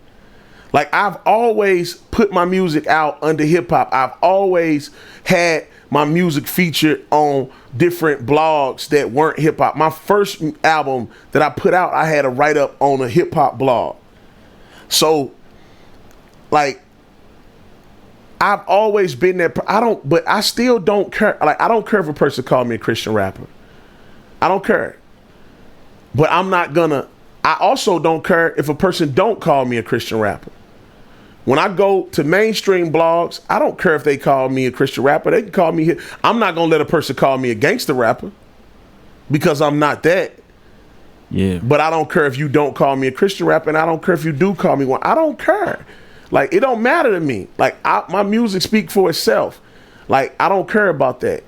Like, I've always put my music out under hip hop. I've always had my music featured on different blogs that weren't hip hop. My first album that I put out, I had a write up on a hip hop blog. So, like, I've always been there. But I still don't care. Like, I don't care if a person called me a Christian rapper. I don't care. But I also don't care if a person don't call me a Christian rapper. When I go to mainstream blogs, I don't care if they call me a Christian rapper. They can call me. I'm not gonna let a person call me a gangster rapper because I'm not that. Yeah. But I don't care if you don't call me a Christian rapper, and I don't care if you do call me one. I don't care. Like, it don't matter to me. Like, my music speaks for itself. Like, I don't care about that.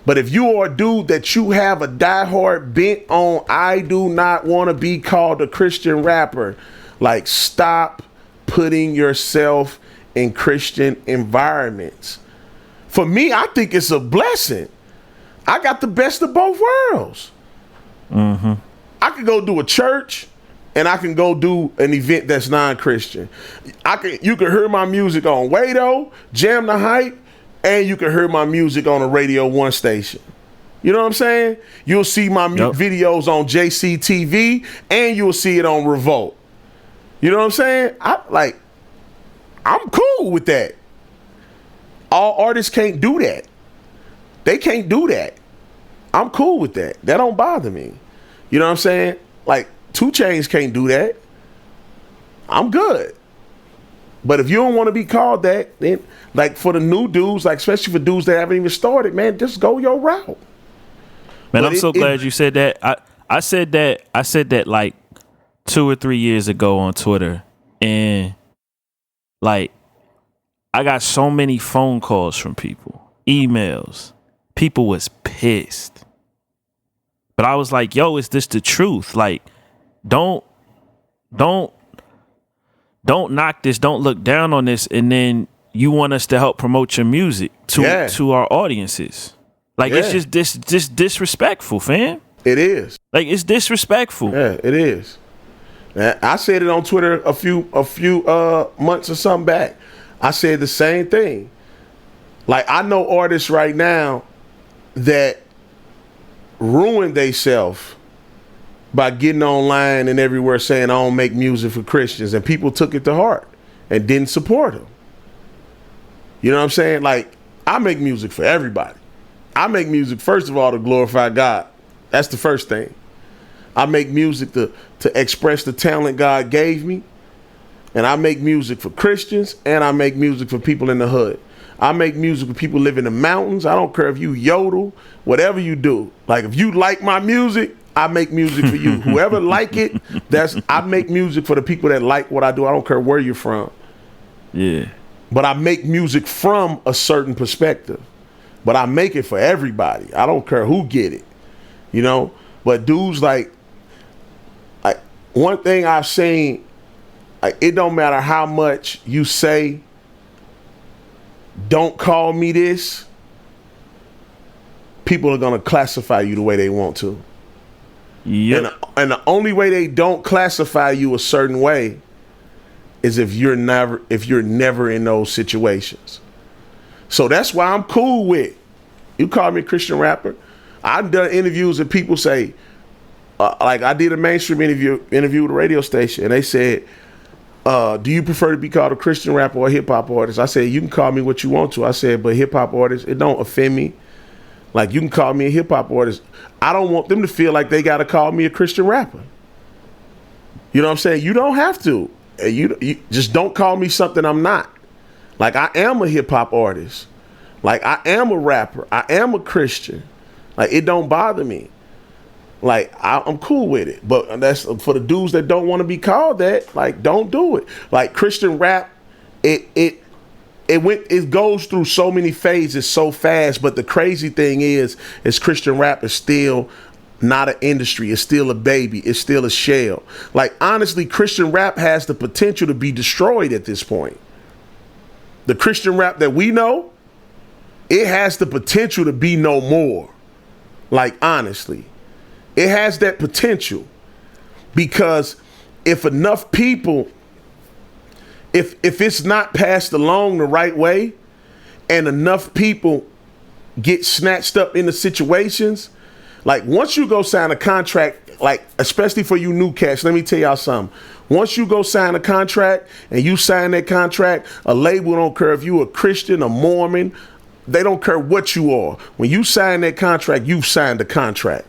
But if you are a dude that you have a diehard bent on, I do not want to be called a Christian rapper. Like, stop putting yourself in Christian environments. For me, I think it's a blessing. I got the best of both worlds. Mm-hmm. I could go do a church and I can go do an event that's non-Christian. You can hear my music on Wado, Jam the Hype, and you can hear my music on a Radio 1 station. You know what I'm saying? You'll see my videos on JCTV, and you'll see it on Revolt. You know what I'm saying? I'm cool with that. All artists can't do that. They can't do that. I'm cool with that. That don't bother me. You know what I'm saying? Like, 2 Chainz can't do that. I'm good. But if you don't want to be called that, then, like, for the new dudes, like, especially for dudes that haven't even started, man, just go your route. Man, but I'm so glad you said that. I said that like 2 or 3 years ago on Twitter, and like, I got so many phone calls from people, emails. People was pissed. But I was like, yo, is this the truth? Like, don't knock this, don't look down on this, and then you want us to help promote your music to our audiences. Like it's just disrespectful, fam. It is. Like it's disrespectful. Yeah, it is. I said it on Twitter a few months or something back. I said the same thing. Like I know artists right now that ruin themselves by getting online and everywhere saying I don't make music for Christians, and people took it to heart and didn't support them. You know what I'm saying? Like I make music for everybody. I make music first of all to glorify God. That's the first thing. I make music to express the talent God gave me. And I make music for Christians, and I make music for people in the hood. I make music for people living in the mountains. I don't care if you yodel, whatever you do. Like if you like my music, I make music for you. Whoever like it, I make music for the people that like what I do. I don't care where you're from. Yeah. But I make music from a certain perspective. But I make it for everybody. I don't care who get it. You know? But dudes like one thing I've seen, like, it don't matter how much you say, don't call me this, people are going to classify you the way they want to. Yep. And the only way they don't classify you a certain way is if you're never in those situations. So that's why I'm cool with, you call me a Christian rapper. I've done interviews and people say, like I did a mainstream interview with a radio station, and they said, do you prefer to be called a Christian rapper or a hip hop artist? I said, you can call me what you want to. I said, but hip hop artist, it don't offend me. Like you can call me a hip hop artist. I don't want them to feel like they got to call me a Christian rapper. You know what I'm saying? You don't have to. You just don't call me something I'm not. Like I am a hip hop artist. Like I am a rapper. I am a Christian. Like it don't bother me. Like I'm cool with it, but that's for the dudes that don't want to be called that. Like, don't do it. Like Christian rap, it goes through so many phases so fast. But the crazy thing is Christian rap is still not an industry. It's still a baby. It's still a shell. Like honestly, Christian rap has the potential to be destroyed at this point. The Christian rap that we know, it has the potential to be no more. Like honestly. It has that potential because if enough people, if it's not passed along the right way and enough people get snatched up into situations, like once you go sign a contract, like especially for you new cats, let me tell y'all something. Once you go sign a contract and you sign that contract, a label don't care if you a Christian, a Mormon, they don't care what you are. When you sign that contract, you've signed the contract.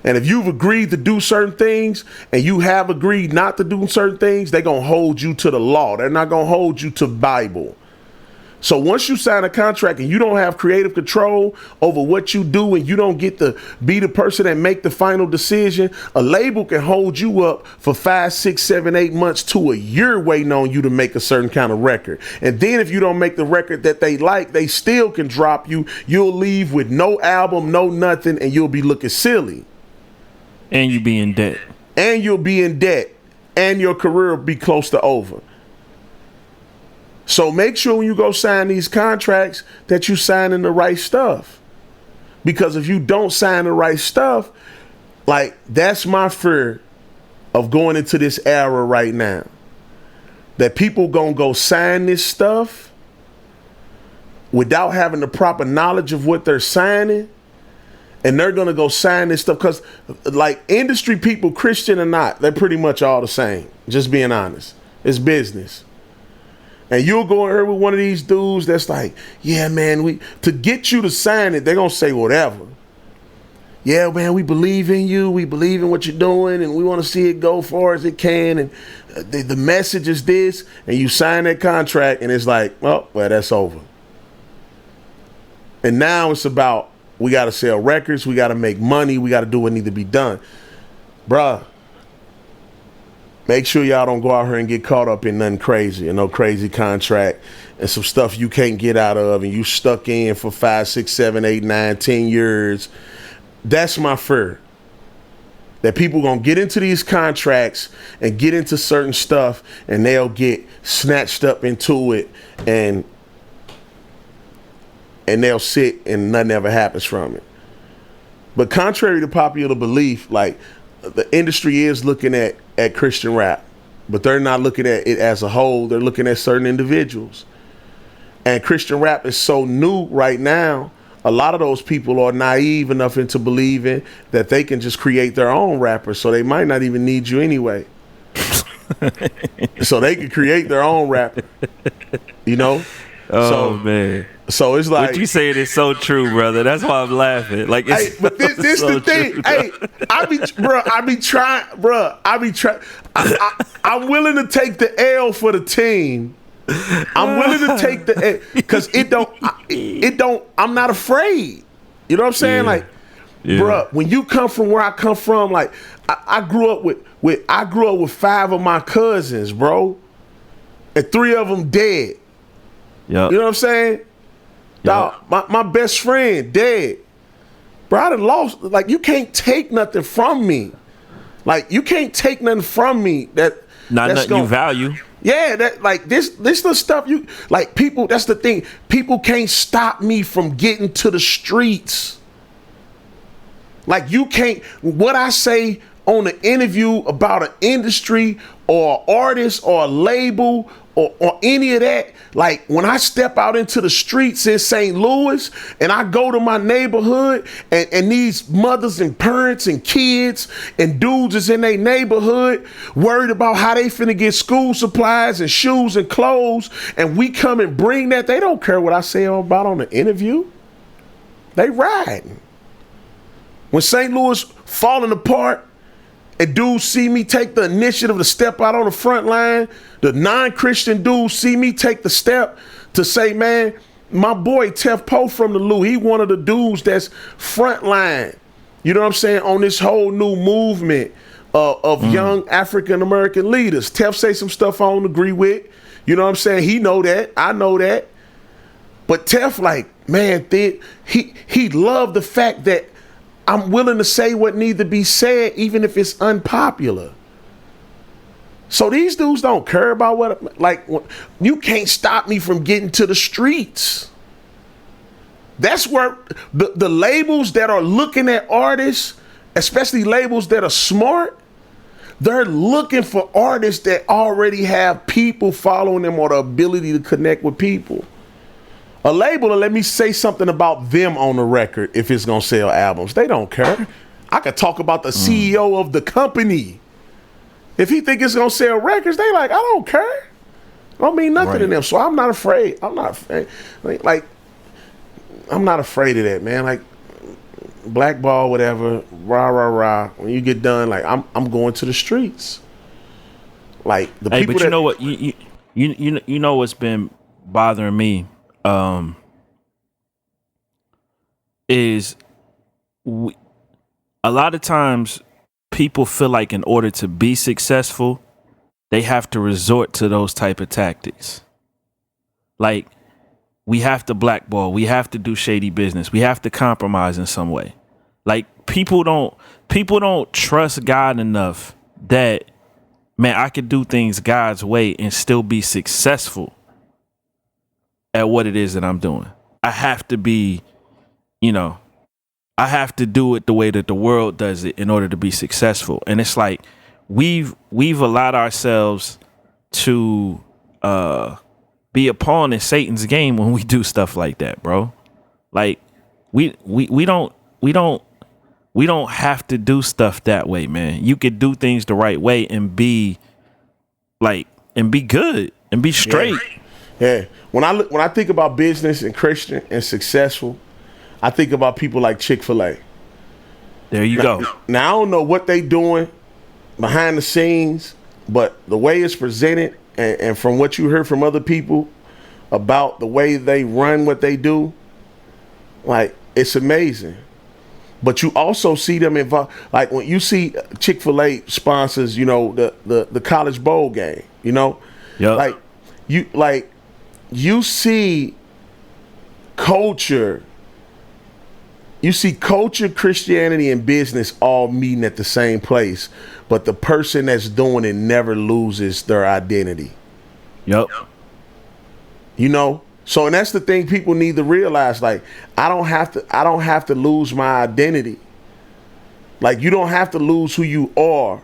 And if you've agreed to do certain things and you have agreed not to do certain things, they're going to hold you to the law. They're not going to hold you to Bible. So once you sign a contract and you don't have creative control over what you do and you don't get to be the person that make the final decision, a label can hold you up for 5, 6, 7, 8 months to a year waiting on you to make a certain kind of record. And then if you don't make the record that they like, they still can drop you. You'll leave with no album, no nothing, and you'll be looking silly. And you be in debt. And you'll be in debt. And your career will be close to over. So make sure when you go sign these contracts that you signing the right stuff. Because if you don't sign the right stuff, like that's my fear of going into this era right now. That people gonna go sign this stuff without having the proper knowledge of what they're signing. And they're going to go sign this stuff because, like, industry people, Christian or not, they're pretty much all the same. Just being honest. It's business. And you'll go in here with one of these dudes that's like, yeah, man, to get you to sign it, they're going to say whatever. Yeah, man, we believe in you. We believe in what you're doing, and we want to see it go far as it can. And the message is this, and you sign that contract, and it's like, well, that's over. And now it's about, we got to sell records. We got to make money. We got to do what needs to be done. Bruh, make sure y'all don't go out here and get caught up in nothing crazy and no crazy contract and some stuff you can't get out of and you stuck in for 5, 6, 7, 8, 9, 10 years. That's my fear. that people gonna get into these contracts and get into certain stuff, and they'll get snatched up into it, and they'll sit and nothing ever happens from it. But contrary to popular belief, like, the industry is looking at Christian rap, but they're not looking at it as a whole. They're looking at certain individuals. And Christian rap is so new right now. A lot of those people are naive enough into believing that they can just create their own rappers, so they might not even need you anyway. So they can create their own rapper, you know? Oh, man. So it's like, what you saying is so true, brother. That's why I'm laughing. Like, it's hey, but this so the thing. true. Hey, I be trying. I'm willing to take the L for the team. I'm willing to take the L because I'm not afraid. You know what I'm saying? Yeah. Like, Yeah. bro, when you come from where I come from, like, I grew up with 5 of my cousins, bro, and 3 of them dead. Yep. You know what I'm saying? Dog, my best friend dead. Bro, I done lost. Like, you can't take nothing from me. Like, you can't take nothing from me that's nothing you value. Yeah, that, like, this the stuff you, like, people, that's the thing. People can't stop me from getting to the streets. Like, you can't, what I say on an interview about an industry or an artist or a label or any of that, like, when I step out into the streets in St. Louis and I go to my neighborhood and these mothers and parents and kids and dudes is in their neighborhood worried about how they finna get school supplies and shoes and clothes, and we come and bring that, they don't care what I say about on the interview. They riding. When St. Louis falling apart and dudes see me take the initiative to step out on the front line, the non-Christian dudes see me take the step to say, man, my boy Tef Poe from the Lou, he one of the dudes that's front line, you know what I'm saying, on this whole new movement of young African-American leaders. Tef say some stuff I don't agree with, you know what I'm saying, he know that, I know that. But Tef, like, man, he loved the fact that I'm willing to say what needs to be said, even if it's unpopular. So these dudes don't care about what, like, you can't stop me from getting to the streets. That's where the labels that are looking at artists, especially labels that are smart, they're looking for artists that already have people following them or the ability to connect with people. A label will let me say something about them on the record if it's gonna sell albums. They don't care. I could talk about the CEO of the company. If he think it's gonna sell records, they like, I don't care. Don't mean nothing to them. So I'm not afraid. I'm not afraid. Like, I'm not afraid of that, man. Like, blackball, whatever, rah rah rah. When you get done, like, I'm going to the streets. Like, the people. But you know what? You know what's been bothering me. Is a lot of times people feel like in order to be successful, they have to resort to those type of tactics. Like, we have to blackball, we have to do shady business, we have to compromise in some way. Like, people don't trust God enough that, man, I could do things God's way and still be successful at what it is that I'm doing. I have to be, I have to do it the way that the world does it in order to be successful. And it's like we've allowed ourselves to be a pawn in Satan's game when we do stuff like that, bro. Like, we don't have to do stuff that way, man. You could do things the right way and be good and be straight. Yeah. When I think about business and Christian and successful, I think about people like Chick-fil-A. There you go. Now, I don't know what they doing behind the scenes, but the way it's presented and from what you heard from other people about the way they run what they do, like, it's amazing. But you also see them involved. Like, when you see Chick-fil-A sponsors, the college bowl game, Yep. You see culture you see culture, Christianity, and business all meeting at the same place, but the person that's doing it never loses their identity. Yep. You know? So, and that's the thing people need to realize. Like, I don't have to lose my identity. Like, you don't have to lose who you are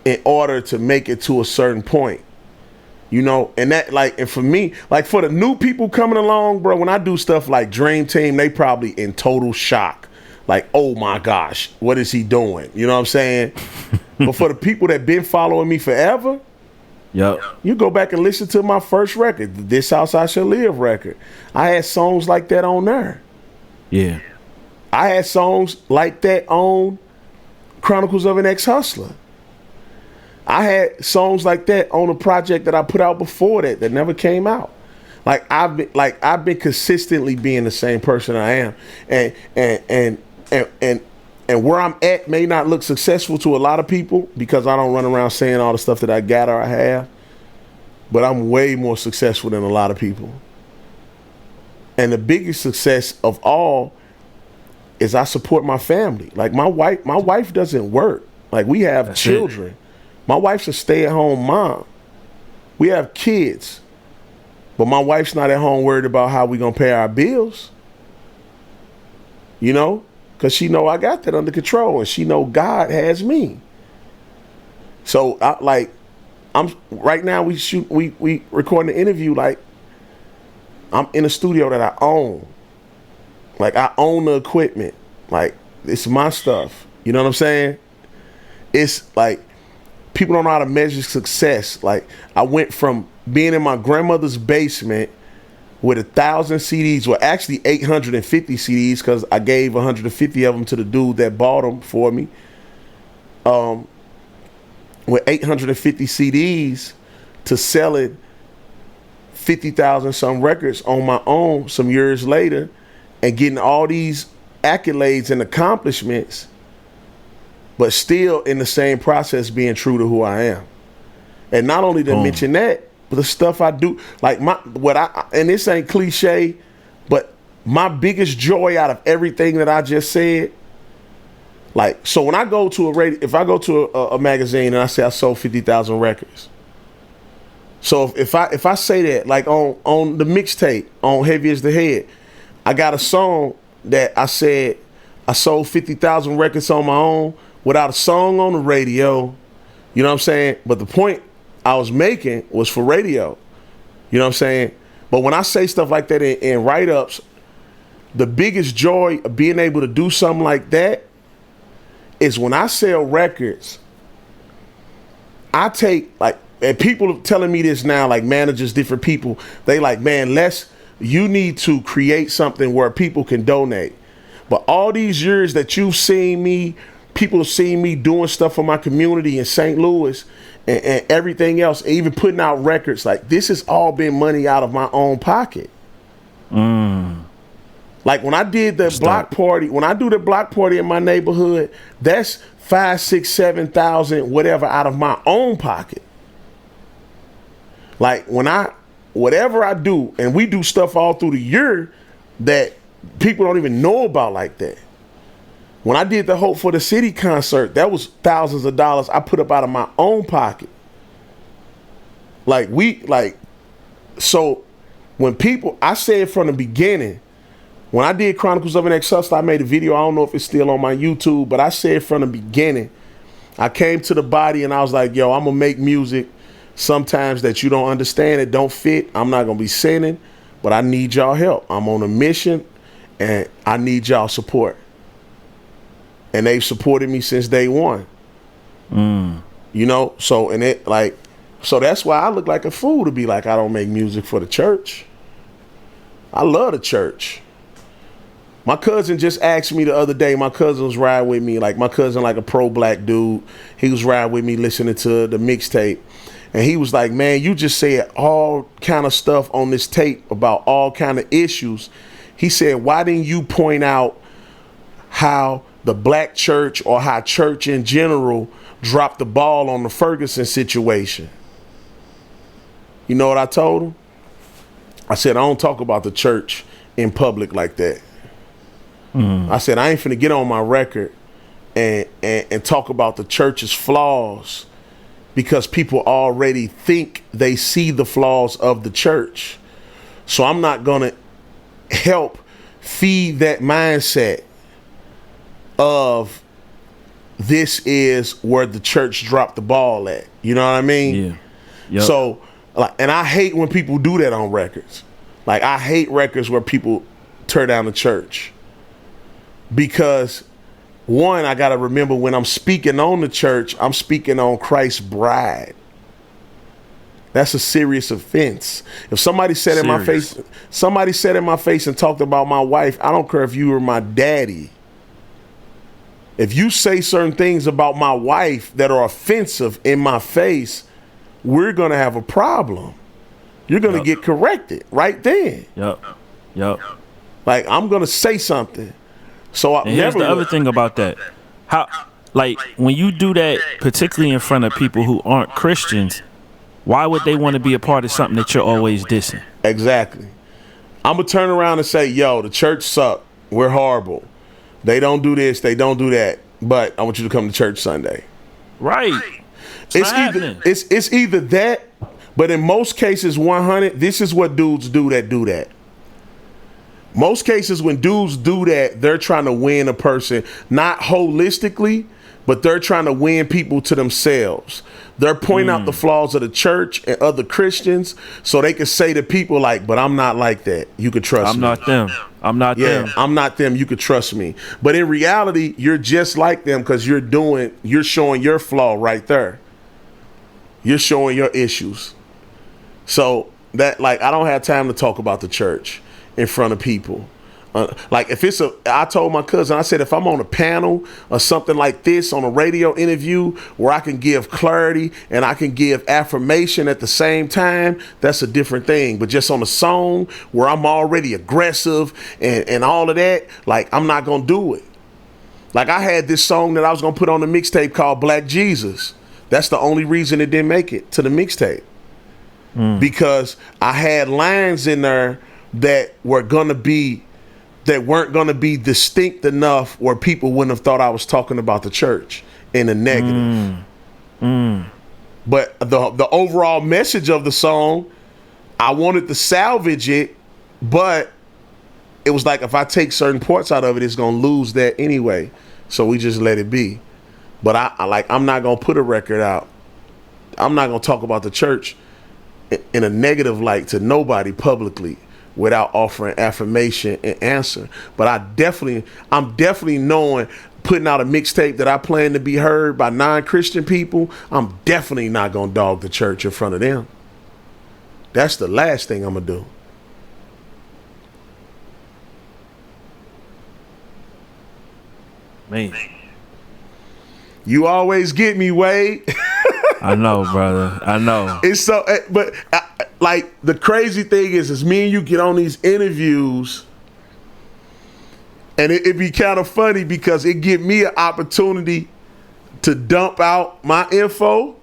in order to make it to a certain point. You know, and that, like, and for me, like, for the new people coming along, bro, when I do stuff like Dream Team, they probably in total shock. Like, oh my gosh, what is he doing? You know what I'm saying? But for the people that been following me forever, yep, you go back and listen to my first record, the This House I Shall Live record. I had songs like that on there. Yeah. I had songs like that on Chronicles of an Ex-Hustler. I had songs like that on a project that I put out before that never came out. Like I've been consistently being the same person I am, and where I'm at may not look successful to a lot of people because I don't run around saying all the stuff that I got or I have, but I'm way more successful than a lot of people. And the biggest success of all is I support my family. Like my wife doesn't work. Like we have That's children. It. My wife's a stay-at-home mom. We have kids. But my wife's not at home worried about how we gonna pay our bills. You know? Because she know I got that under control and she know God has me. So I'm right now we recording the interview, like I'm in a studio that I own. Like I own the equipment. Like it's my stuff. You know what I'm saying? It's like people don't know how to measure success. Like I went from being in my grandmother's basement with 1,000 CDs, well actually 850 CDs because I gave 150 of them to the dude that bought them for me. With 850 CDs to selling 50,000 some records on my own some years later and getting all these accolades and accomplishments, but still in the same process being true to who I am. And not only to mention that, but the stuff I do, like and this ain't cliche, but my biggest joy out of everything that I just said, like, so when I go to if I go to a magazine and I say I sold 50,000 records, so if I say that, like on the mixtape, on Heavy as the Head, I got a song that I said I sold 50,000 records on my own without a song on the radio. You know what I'm saying? But the point I was making was for radio. You know what I'm saying? But when I say stuff like that in write-ups, the biggest joy of being able to do something like that is when I sell records, I take, like, and people telling me this now, like managers, different people, they like, man, you need to create something where people can donate. But all these years that you've seen me, people have seen me doing stuff for my community in St. Louis and everything else, even putting out records, like this has all been money out of my own pocket. Like when I did the block party, when I do the block party in my neighborhood, that's 5, 6, 7,000, whatever out of my own pocket. Like whatever I do, and we do stuff all through the year that people don't even know about like that. When I did the Hope for the City concert, that was thousands of dollars I put up out of my own pocket. So when people, I said from the beginning, when I did Chronicles of an Ex-Hustler, I made a video. I don't know if it's still on my YouTube, but I said from the beginning, I came to the body and I was like, yo, I'm going to make music sometimes that you don't understand, it don't fit. I'm not going to be sinning, but I need y'all help. I'm on a mission and I need y'all support. And they've supported me since day one. You know, so that's why I look like a fool to be like, I don't make music for the church. I love the church. My cousin just asked me the other day, my cousin was riding with me, like my cousin, like a pro-black dude. He was riding with me listening to the mixtape. And he was like, man, you just said all kind of stuff on this tape about all kind of issues. He said, why didn't you point out how the black church or how church in general dropped the ball on the Ferguson situation? You know what I told him? I said, I don't talk about the church in public like that. I said, I ain't finna get on my record and talk about the church's flaws because people already think they see the flaws of the church. So I'm not gonna help feed that mindset of this is where the church dropped the ball at. You know what I mean? Yeah. Yep. So, like, and I hate when people do that on records. Like, I hate records where people tear down the church. Because, one, I got to remember when I'm speaking on the church, I'm speaking on Christ's bride. That's a serious offense. If somebody said in my face, and talked about my wife, I don't care if you were my daddy. If you say certain things about my wife that are offensive in my face, we're going to have a problem. You're going to get corrected right then. Yep. Like, I'm going to say something. So and here's the other thing about that. How, like, when you do that, particularly in front of people who aren't Christians, why would they want to be a part of something that you're always dissing? Exactly. I'm going to turn around and say, yo, the church suck. We're horrible. They don't do this. They don't do that. But I want you to come to church Sunday. Right. It's either that, but in most cases, 100, this is what dudes do that. Most cases when dudes do that, they're trying to win a person, not holistically, but they're trying to win people to themselves. They're pointing out the flaws of the church and other Christians so they can say to people like, but I'm not like that. You could trust me. I'm not them. I'm not them. I'm not them. You could trust me. But in reality, you're just like them because you're showing your flaw right there. You're showing your issues. So that, like, I don't have time to talk about the church in front of people. Like, if I told my cousin, I said, if I'm on a panel or something like this on a radio interview where I can give clarity and I can give affirmation at the same time, that's a different thing. But just on a song where I'm already aggressive and all of that, like, I'm not going to do it. Like, I had this song that I was going to put on the mixtape called Black Jesus. That's the only reason it didn't make it to the mixtape. Because I had lines in there that weren't going to be distinct enough where people wouldn't have thought I was talking about the church in a negative. But the overall message of the song, I wanted to salvage it, but it was like, if I take certain parts out of it, it's going to lose that anyway. So we just let it be. But I'm not going to put a record out. I'm not going to talk about the church in a negative light to nobody publicly without offering affirmation and answer. But I'm definitely knowing, putting out a mixtape that I plan to be heard by non-Christian people, I'm definitely not going to dog the church in front of them. That's the last thing I'm going to do. Man. You always get me, Wade. I know, brother. I know. It's so, but like, the crazy thing is me and you get on these interviews, and it be kind of funny because it give me an opportunity to dump out my info,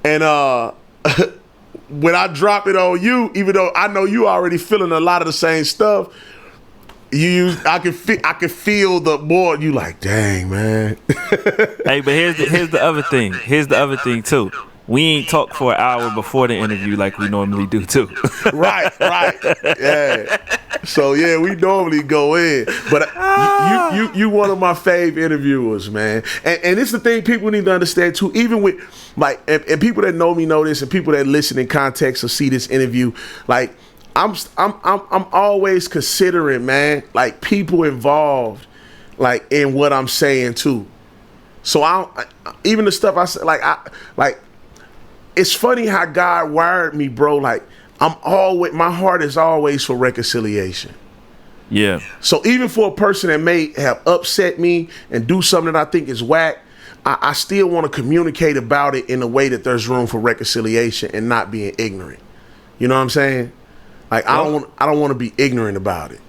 and when I drop it on you, even though I know you already feeling a lot of the same stuff, I can feel the more you like, dang, man. Hey, but here's the other thing. Here's the other thing too. We ain't talk for an hour before the interview like we normally do too. Right. Yeah. So yeah, we normally go in. But you one of my fave interviewers, man. And it's the thing people need to understand too, even with like, and people that know me know this, and people that listen in context or see this interview, like, I'm always considering, man, like, people involved, like, in what I'm saying too. So even the stuff I said, like, it's funny how God wired me, bro. Like, my heart is always for reconciliation. Yeah. So even for a person that may have upset me and do something that I think is whack, I still want to communicate about it in a way that there's room for reconciliation and not being ignorant. You know what I'm saying? Like, I don't want to be ignorant about it.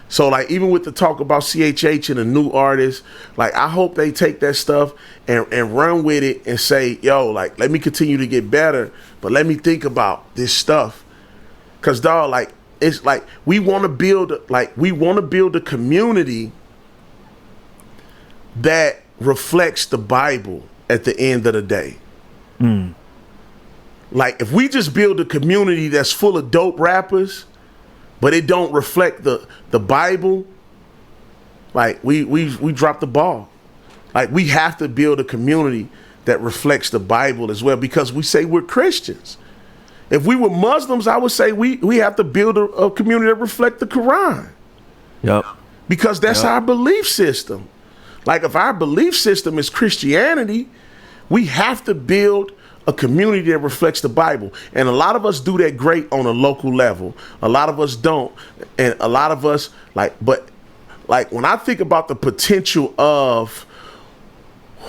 So, like, even with the talk about CHH and the new artists, like, I hope they take that stuff and run with it and say, yo, like, let me continue to get better, but let me think about this stuff. Because, dog, like, it's like we want to build a community that reflects the Bible at the end of the day. Like if we just build a community that's full of dope rappers, but it don't reflect the Bible, like we dropped the ball. Like we have to build a community that reflects the Bible as well, because we say we're Christians. If we were Muslims, I would say we have to build a community that reflects the Quran. Yep. Because that's our belief system. Like if our belief system is Christianity, we have to build a community that reflects the Bible. And a lot of us do that great on a local level. A lot of us don't. And a lot of us but when I think about the potential of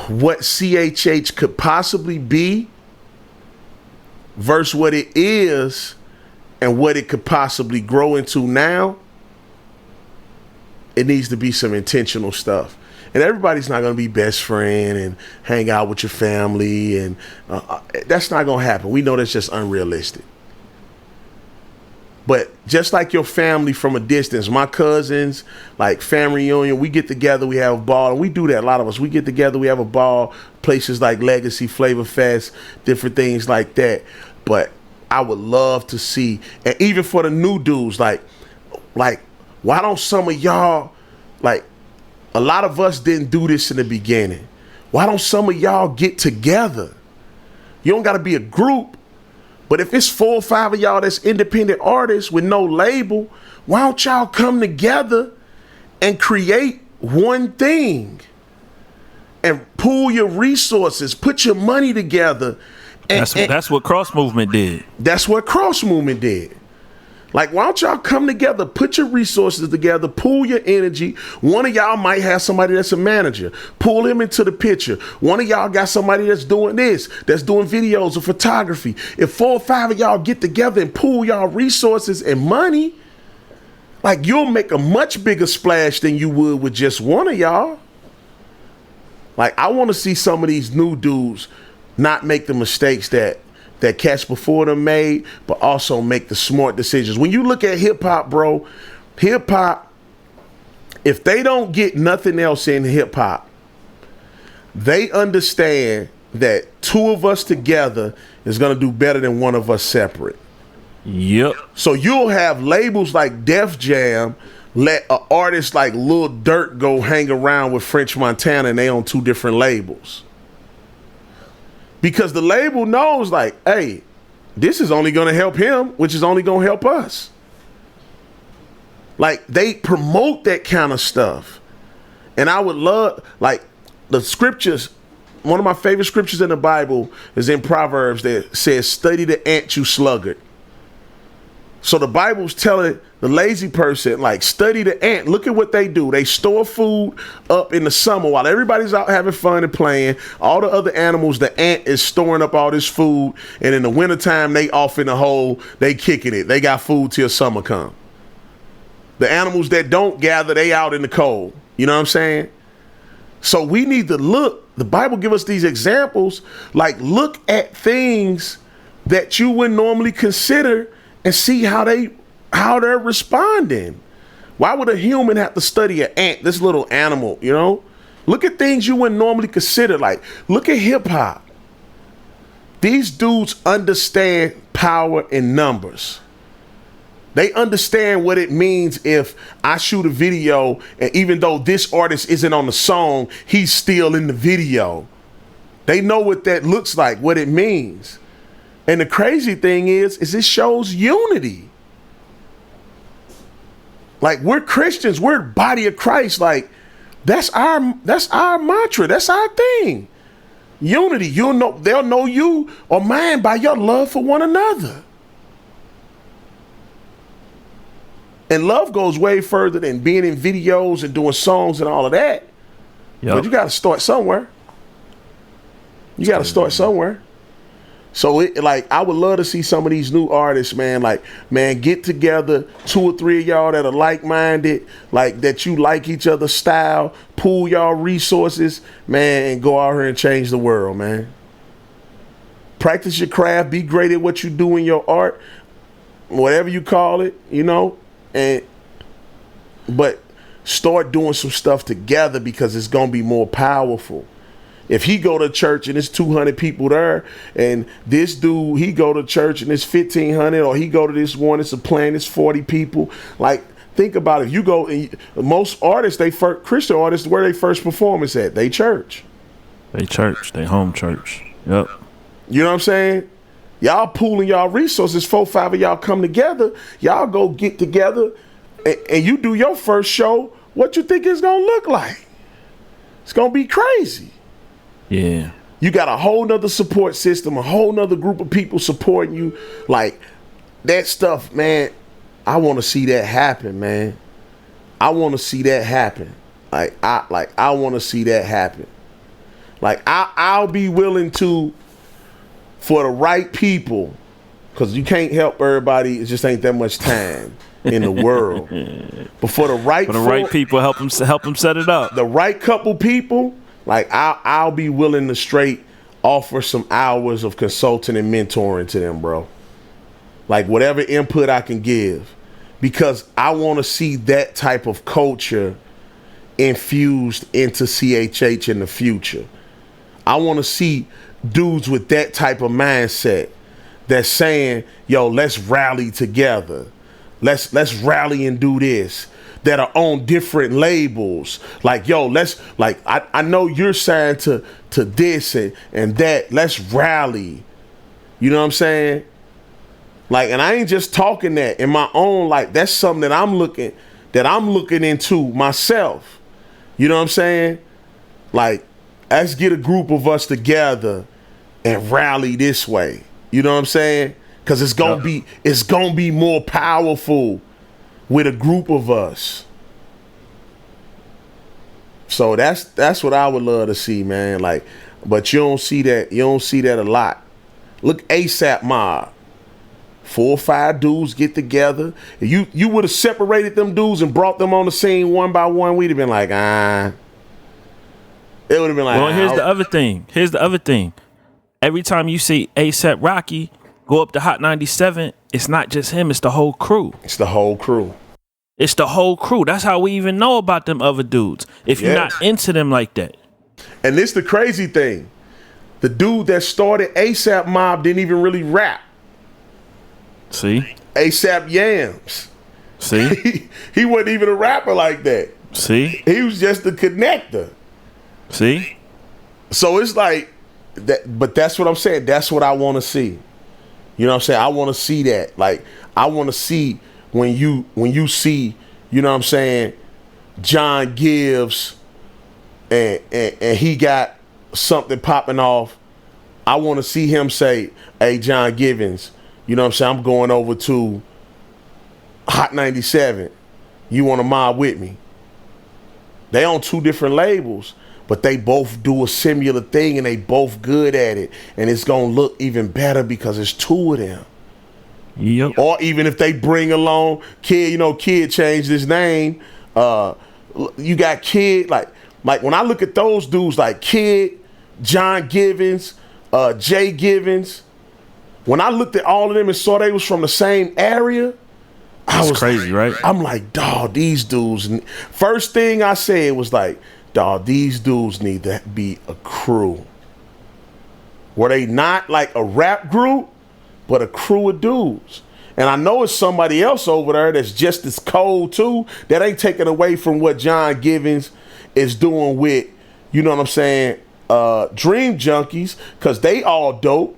what CHH could possibly be versus what it is and what it could possibly grow into now, it needs to be some intentional stuff. And everybody's not going to be best friend and hang out with your family, and that's not going to happen. We know that's just unrealistic. But just like your family from a distance, my cousins, like family reunion, we get together, we have a ball, and we do that. A lot of us, we get together, we have a ball, places like Legacy, Flavor Fest, different things like that. But I would love to see, and even for the new dudes, like why don't some of y'all, like a lot of us didn't do this in the beginning. Why don't some of y'all get together? You don't got to be a group. But if it's 4 or 5 of y'all that's independent artists with no label, why don't y'all come together and create one thing and pool your resources, put your money together? And, that's what Cross Movement did. That's what Cross Movement did. Like, why don't y'all come together, put your resources together, pool your energy. One of y'all might have somebody that's a manager. Pull him into the picture. One of y'all got somebody that's doing this, that's doing videos or photography. If 4 or 5 of y'all get together and pool y'all resources and money, like you'll make a much bigger splash than you would with just one of y'all. Like, I want to see some of these new dudes not make the mistakes that cats before them made, but also make the smart decisions. When you look at hip hop, bro, hip hop, if they don't get nothing else in hip hop, they understand that 2 of us together is going to do better than 1 of us separate. Yep. So you'll have labels like Def Jam let an artist like Lil Durk go hang around with French Montana, and they on 2 different labels. Because the label knows, like, hey, this is only going to help him, which is only going to help us. Like, they promote that kind of stuff. And I would love, like, the scriptures, one of my favorite scriptures in the Bible is in Proverbs that says, study the ant, you sluggard. So the Bible's telling the lazy person, like, study the ant. Look at what they do. They store food up in the summer while everybody's out having fun and playing. All the other animals, the ant is storing up all this food. And in the wintertime, they off in the hole. They kicking it. They got food till summer come. The animals that don't gather, they out in the cold. You know what I'm saying? So we need to look. The Bible give us these examples. Like, look at things that you wouldn't normally consider and see how they're responding. Why would a human have to study an ant, this little animal, you know? Look at things you wouldn't normally consider. Like, look at hip hop. These dudes understand power in numbers. They understand what it means if I shoot a video and even though this artist isn't on the song, he's still in the video. They know what that looks like, what it means. And the crazy thing is it shows unity. Like, we're Christians, we're the body of Christ. Like, that's our mantra. That's our thing. Unity. They'll know you or mine by your love for one another. And love goes way further than being in videos and doing songs and all of that. Yep. But you got to start somewhere. You got to start somewhere. So I would love to see some of these new artists, man, like, man, get together, 2 or 3 of y'all that are like-minded, like that you like each other's style, pool y'all resources, man, and go out here and change the world, man. Practice your craft, be great at what you do in your art, whatever you call it, you know, but start doing some stuff together because it's gonna be more powerful. If he go to church and there's 200 people there, and this dude, he go to church and there's 1,500, or he go to this one, it's a plan, it's 40 people. Like, think about it. If you go, most artists, Christian artists, where they first performance at? They church. They home church. Yep. You know what I'm saying? Y'all pooling y'all resources, 4, 5 of y'all come together, y'all go get together, and you do your first show. What you think it's gonna look like? It's gonna be crazy. Yeah. You got a whole nother support system, a whole nother group of people supporting you. Like, that stuff, man, I want to see that happen, man. I want to see that happen. I want to see that happen. Like, I'll be willing to, for the right people, because you can't help everybody. It just ain't that much time in the world. But for the right people, help them set it up. The right couple people. Like, I'll be willing to straight offer some hours of consulting and mentoring to them, bro. Like, whatever input I can give. Because I want to see that type of culture infused into CHH in the future. I want to see dudes with that type of mindset that's saying, yo, let's rally together. Let's rally and do this. That are on different labels. Like, yo, I know you're signed to this and that. Let's rally. You know what I'm saying? Like, and I ain't just talking that in my own life. That's something that I'm looking into myself. You know what I'm saying? Like, let's get a group of us together and rally this way. You know what I'm saying? Because it's gonna be more powerful with a group of us. So that's what I would love to see, man. Like, but you don't see that a lot. Look, ASAP Mob. 4 or 5 dudes get together. If you would have separated them dudes and brought them on the scene one by one, we'd have been like, It would have been like, well, here's the other thing. Every time you see ASAP Rocky go up to Hot 97, it's not just him, it's the whole crew. It's the whole crew. That's how we even know about them other dudes. If you're not into them like that. And this the crazy thing. The dude that started ASAP Mob didn't even really rap. See? ASAP Yams. See? He wasn't even a rapper like that. See? He was just a connector. See? So it's like that, but that's what I'm saying. That's what I want to see. You know what I'm saying? I want to see that. Like, I want to see when you see, you know what I'm saying, John Gibbs and he got something popping off. I want to see him say, hey, John Givens, you know what I'm saying, I'm going over to Hot 97. You want to mob with me? They on 2 different labels, but they both do a similar thing and they both good at it. And it's going to look even better because it's 2 of them. Yep. Or even if they bring along Kid, you know, Kid changed his name. You got Kid, like when I look at those dudes like Kid, John Givens, Jay Givens, when I looked at all of them and saw they was from the same area, I was crazy, right? I'm like, dawg, these dudes. First thing I said was like, dawg, these dudes need to be a crew. Were they not like a rap group, but a crew of dudes? And I know it's somebody else over there that's just as cold too. That ain't taking away from what John Givens is doing with, you know what I'm saying, Dream Junkies, because they all dope.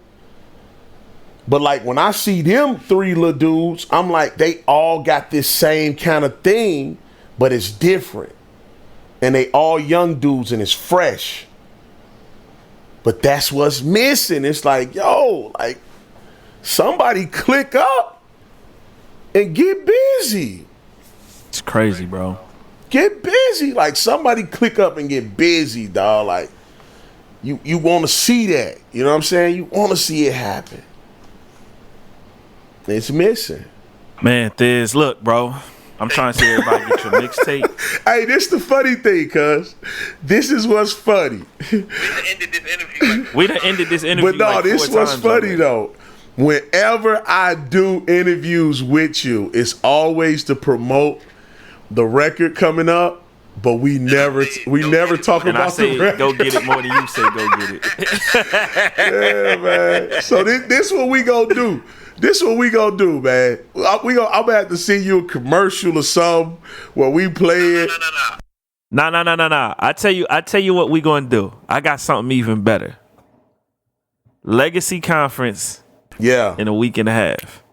But like when I see them 3 little dudes, I'm like, they all got this same kind of thing, but it's different. And they all young dudes and it's fresh. But that's what's missing. It's like, yo, like, somebody click up and get busy. It's crazy, bro. Get busy. Like, somebody click up and get busy, dog. Like, you want to see that. You know what I'm saying? You want to see it happen. It's missing. Man, Thiz, look, bro. I'm trying to see everybody get your mixtape. Hey, this the funny thing, cuz. This is what's funny. We done ended this interview. But no, like this was funny, though. whenever I do interviews with you, it's always to promote the record coming up, but we never talk And I about say the record. go get it more than you say go get it. Yeah, man. So this what we gonna do. This what we gonna do, man. I'm gonna have to send you a commercial or something where we play it. Nah. I tell you what we gonna do. I got something even better. Legacy conference. Yeah. In a week and a half.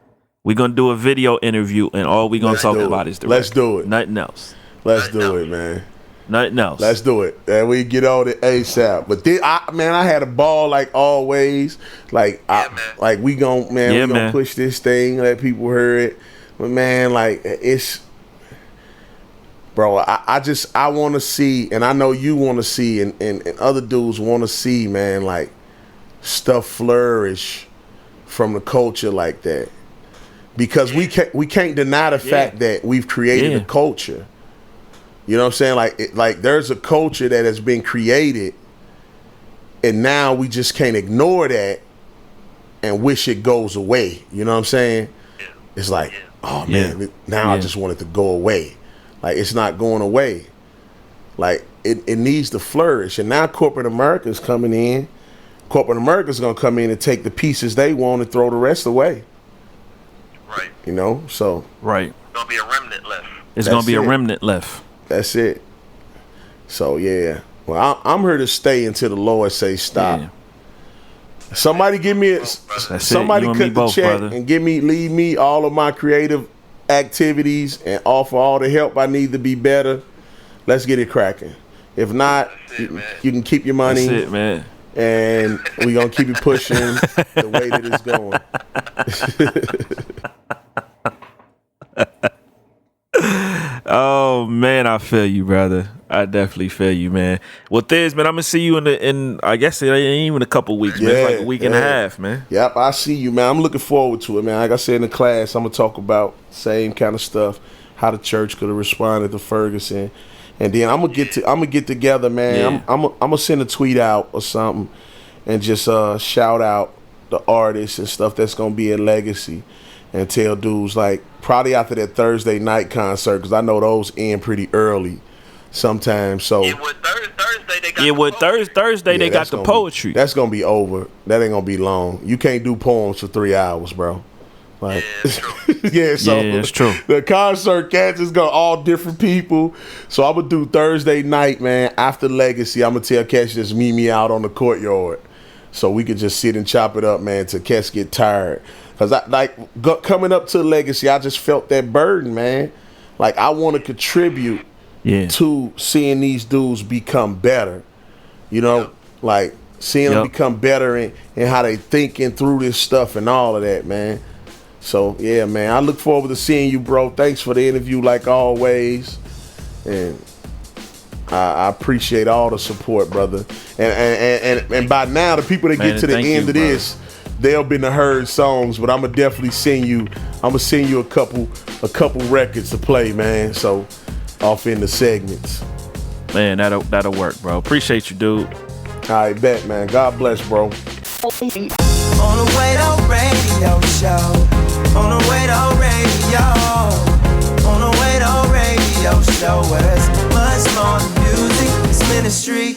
We're gonna do a video interview and all we gonna talk about is the Let's record. do it. Nothing else. Let's do it, man. Nothing else. Let's do it. And we get on it ASAP. But I had a ball like always. Like we gonna push this thing, let people hear it. But man, like it's bro, I want to see, and I know you want to see, and other dudes want to see, man, like stuff flourish from the culture like that. Because we can't deny the fact that we've created a culture. You know what I'm saying? Like there's a culture that has been created, and now we just can't ignore that and wish it goes away. You know what I'm saying? It's like, oh man, now I just want it to go away. Like it's not going away. Like it needs to flourish. And now corporate America's coming in. Corporate America's gonna come in and take the pieces they want and throw the rest away. Right. You know, so right. It's gonna be a remnant left. It's gonna be a remnant left. That's it. So yeah. Well, I'm here to stay until the Lord say stop. Yeah. Somebody give me somebody cut the check brother. And leave me all of my creative activities and offer all the help I need to be better. Let's get it cracking. If not, you can keep your money. That's it, man. And we're going to keep it pushing the way that it's going. Oh, man, I feel you, brother. I definitely feel you, man. Well, Thiz, man, I'm going to see you in I guess it ain't even a couple weeks, man. It's like a week and a half, man. Yep, I see you, man. I'm looking forward to it, man. Like I said in the class, I'm going to talk about same kind of stuff, how the church could have responded to Ferguson. And then I'm gonna get together, man. I'm gonna send a tweet out or something, and just shout out the artists and stuff that's gonna be in Legacy, and tell dudes like probably after that Thursday night concert, because I know those end pretty early sometimes. So Thursday they got the poetry. That's gonna be over. That ain't gonna be long. You can't do poems for 3 hours, bro. Like, it's true. The concert cats is got all different people. So I'm gonna do Thursday night, man. After Legacy, I'm gonna tell Cats just meet me out on the courtyard, so we could just sit and chop it up, man, till Cats get tired. Cause coming up to Legacy, I just felt that burden, man. Like I want to contribute to seeing these dudes become better. You know, like seeing them become better in how they thinking through this stuff and all of that, man. So, yeah, man, I look forward to seeing you, bro. Thanks for the interview, like always. And I appreciate all the support, brother. And by now, the people that get to the end of this, they'll been to heard songs, but I'm going to definitely send you a couple records to play, man. So, off in the segments. Man, that'll work, bro. Appreciate you, dude. I bet, man. God bless, bro. On the Way Radio Show. On the Way Radio. On the Way Radio Show. Where it's much more than music, it's ministry.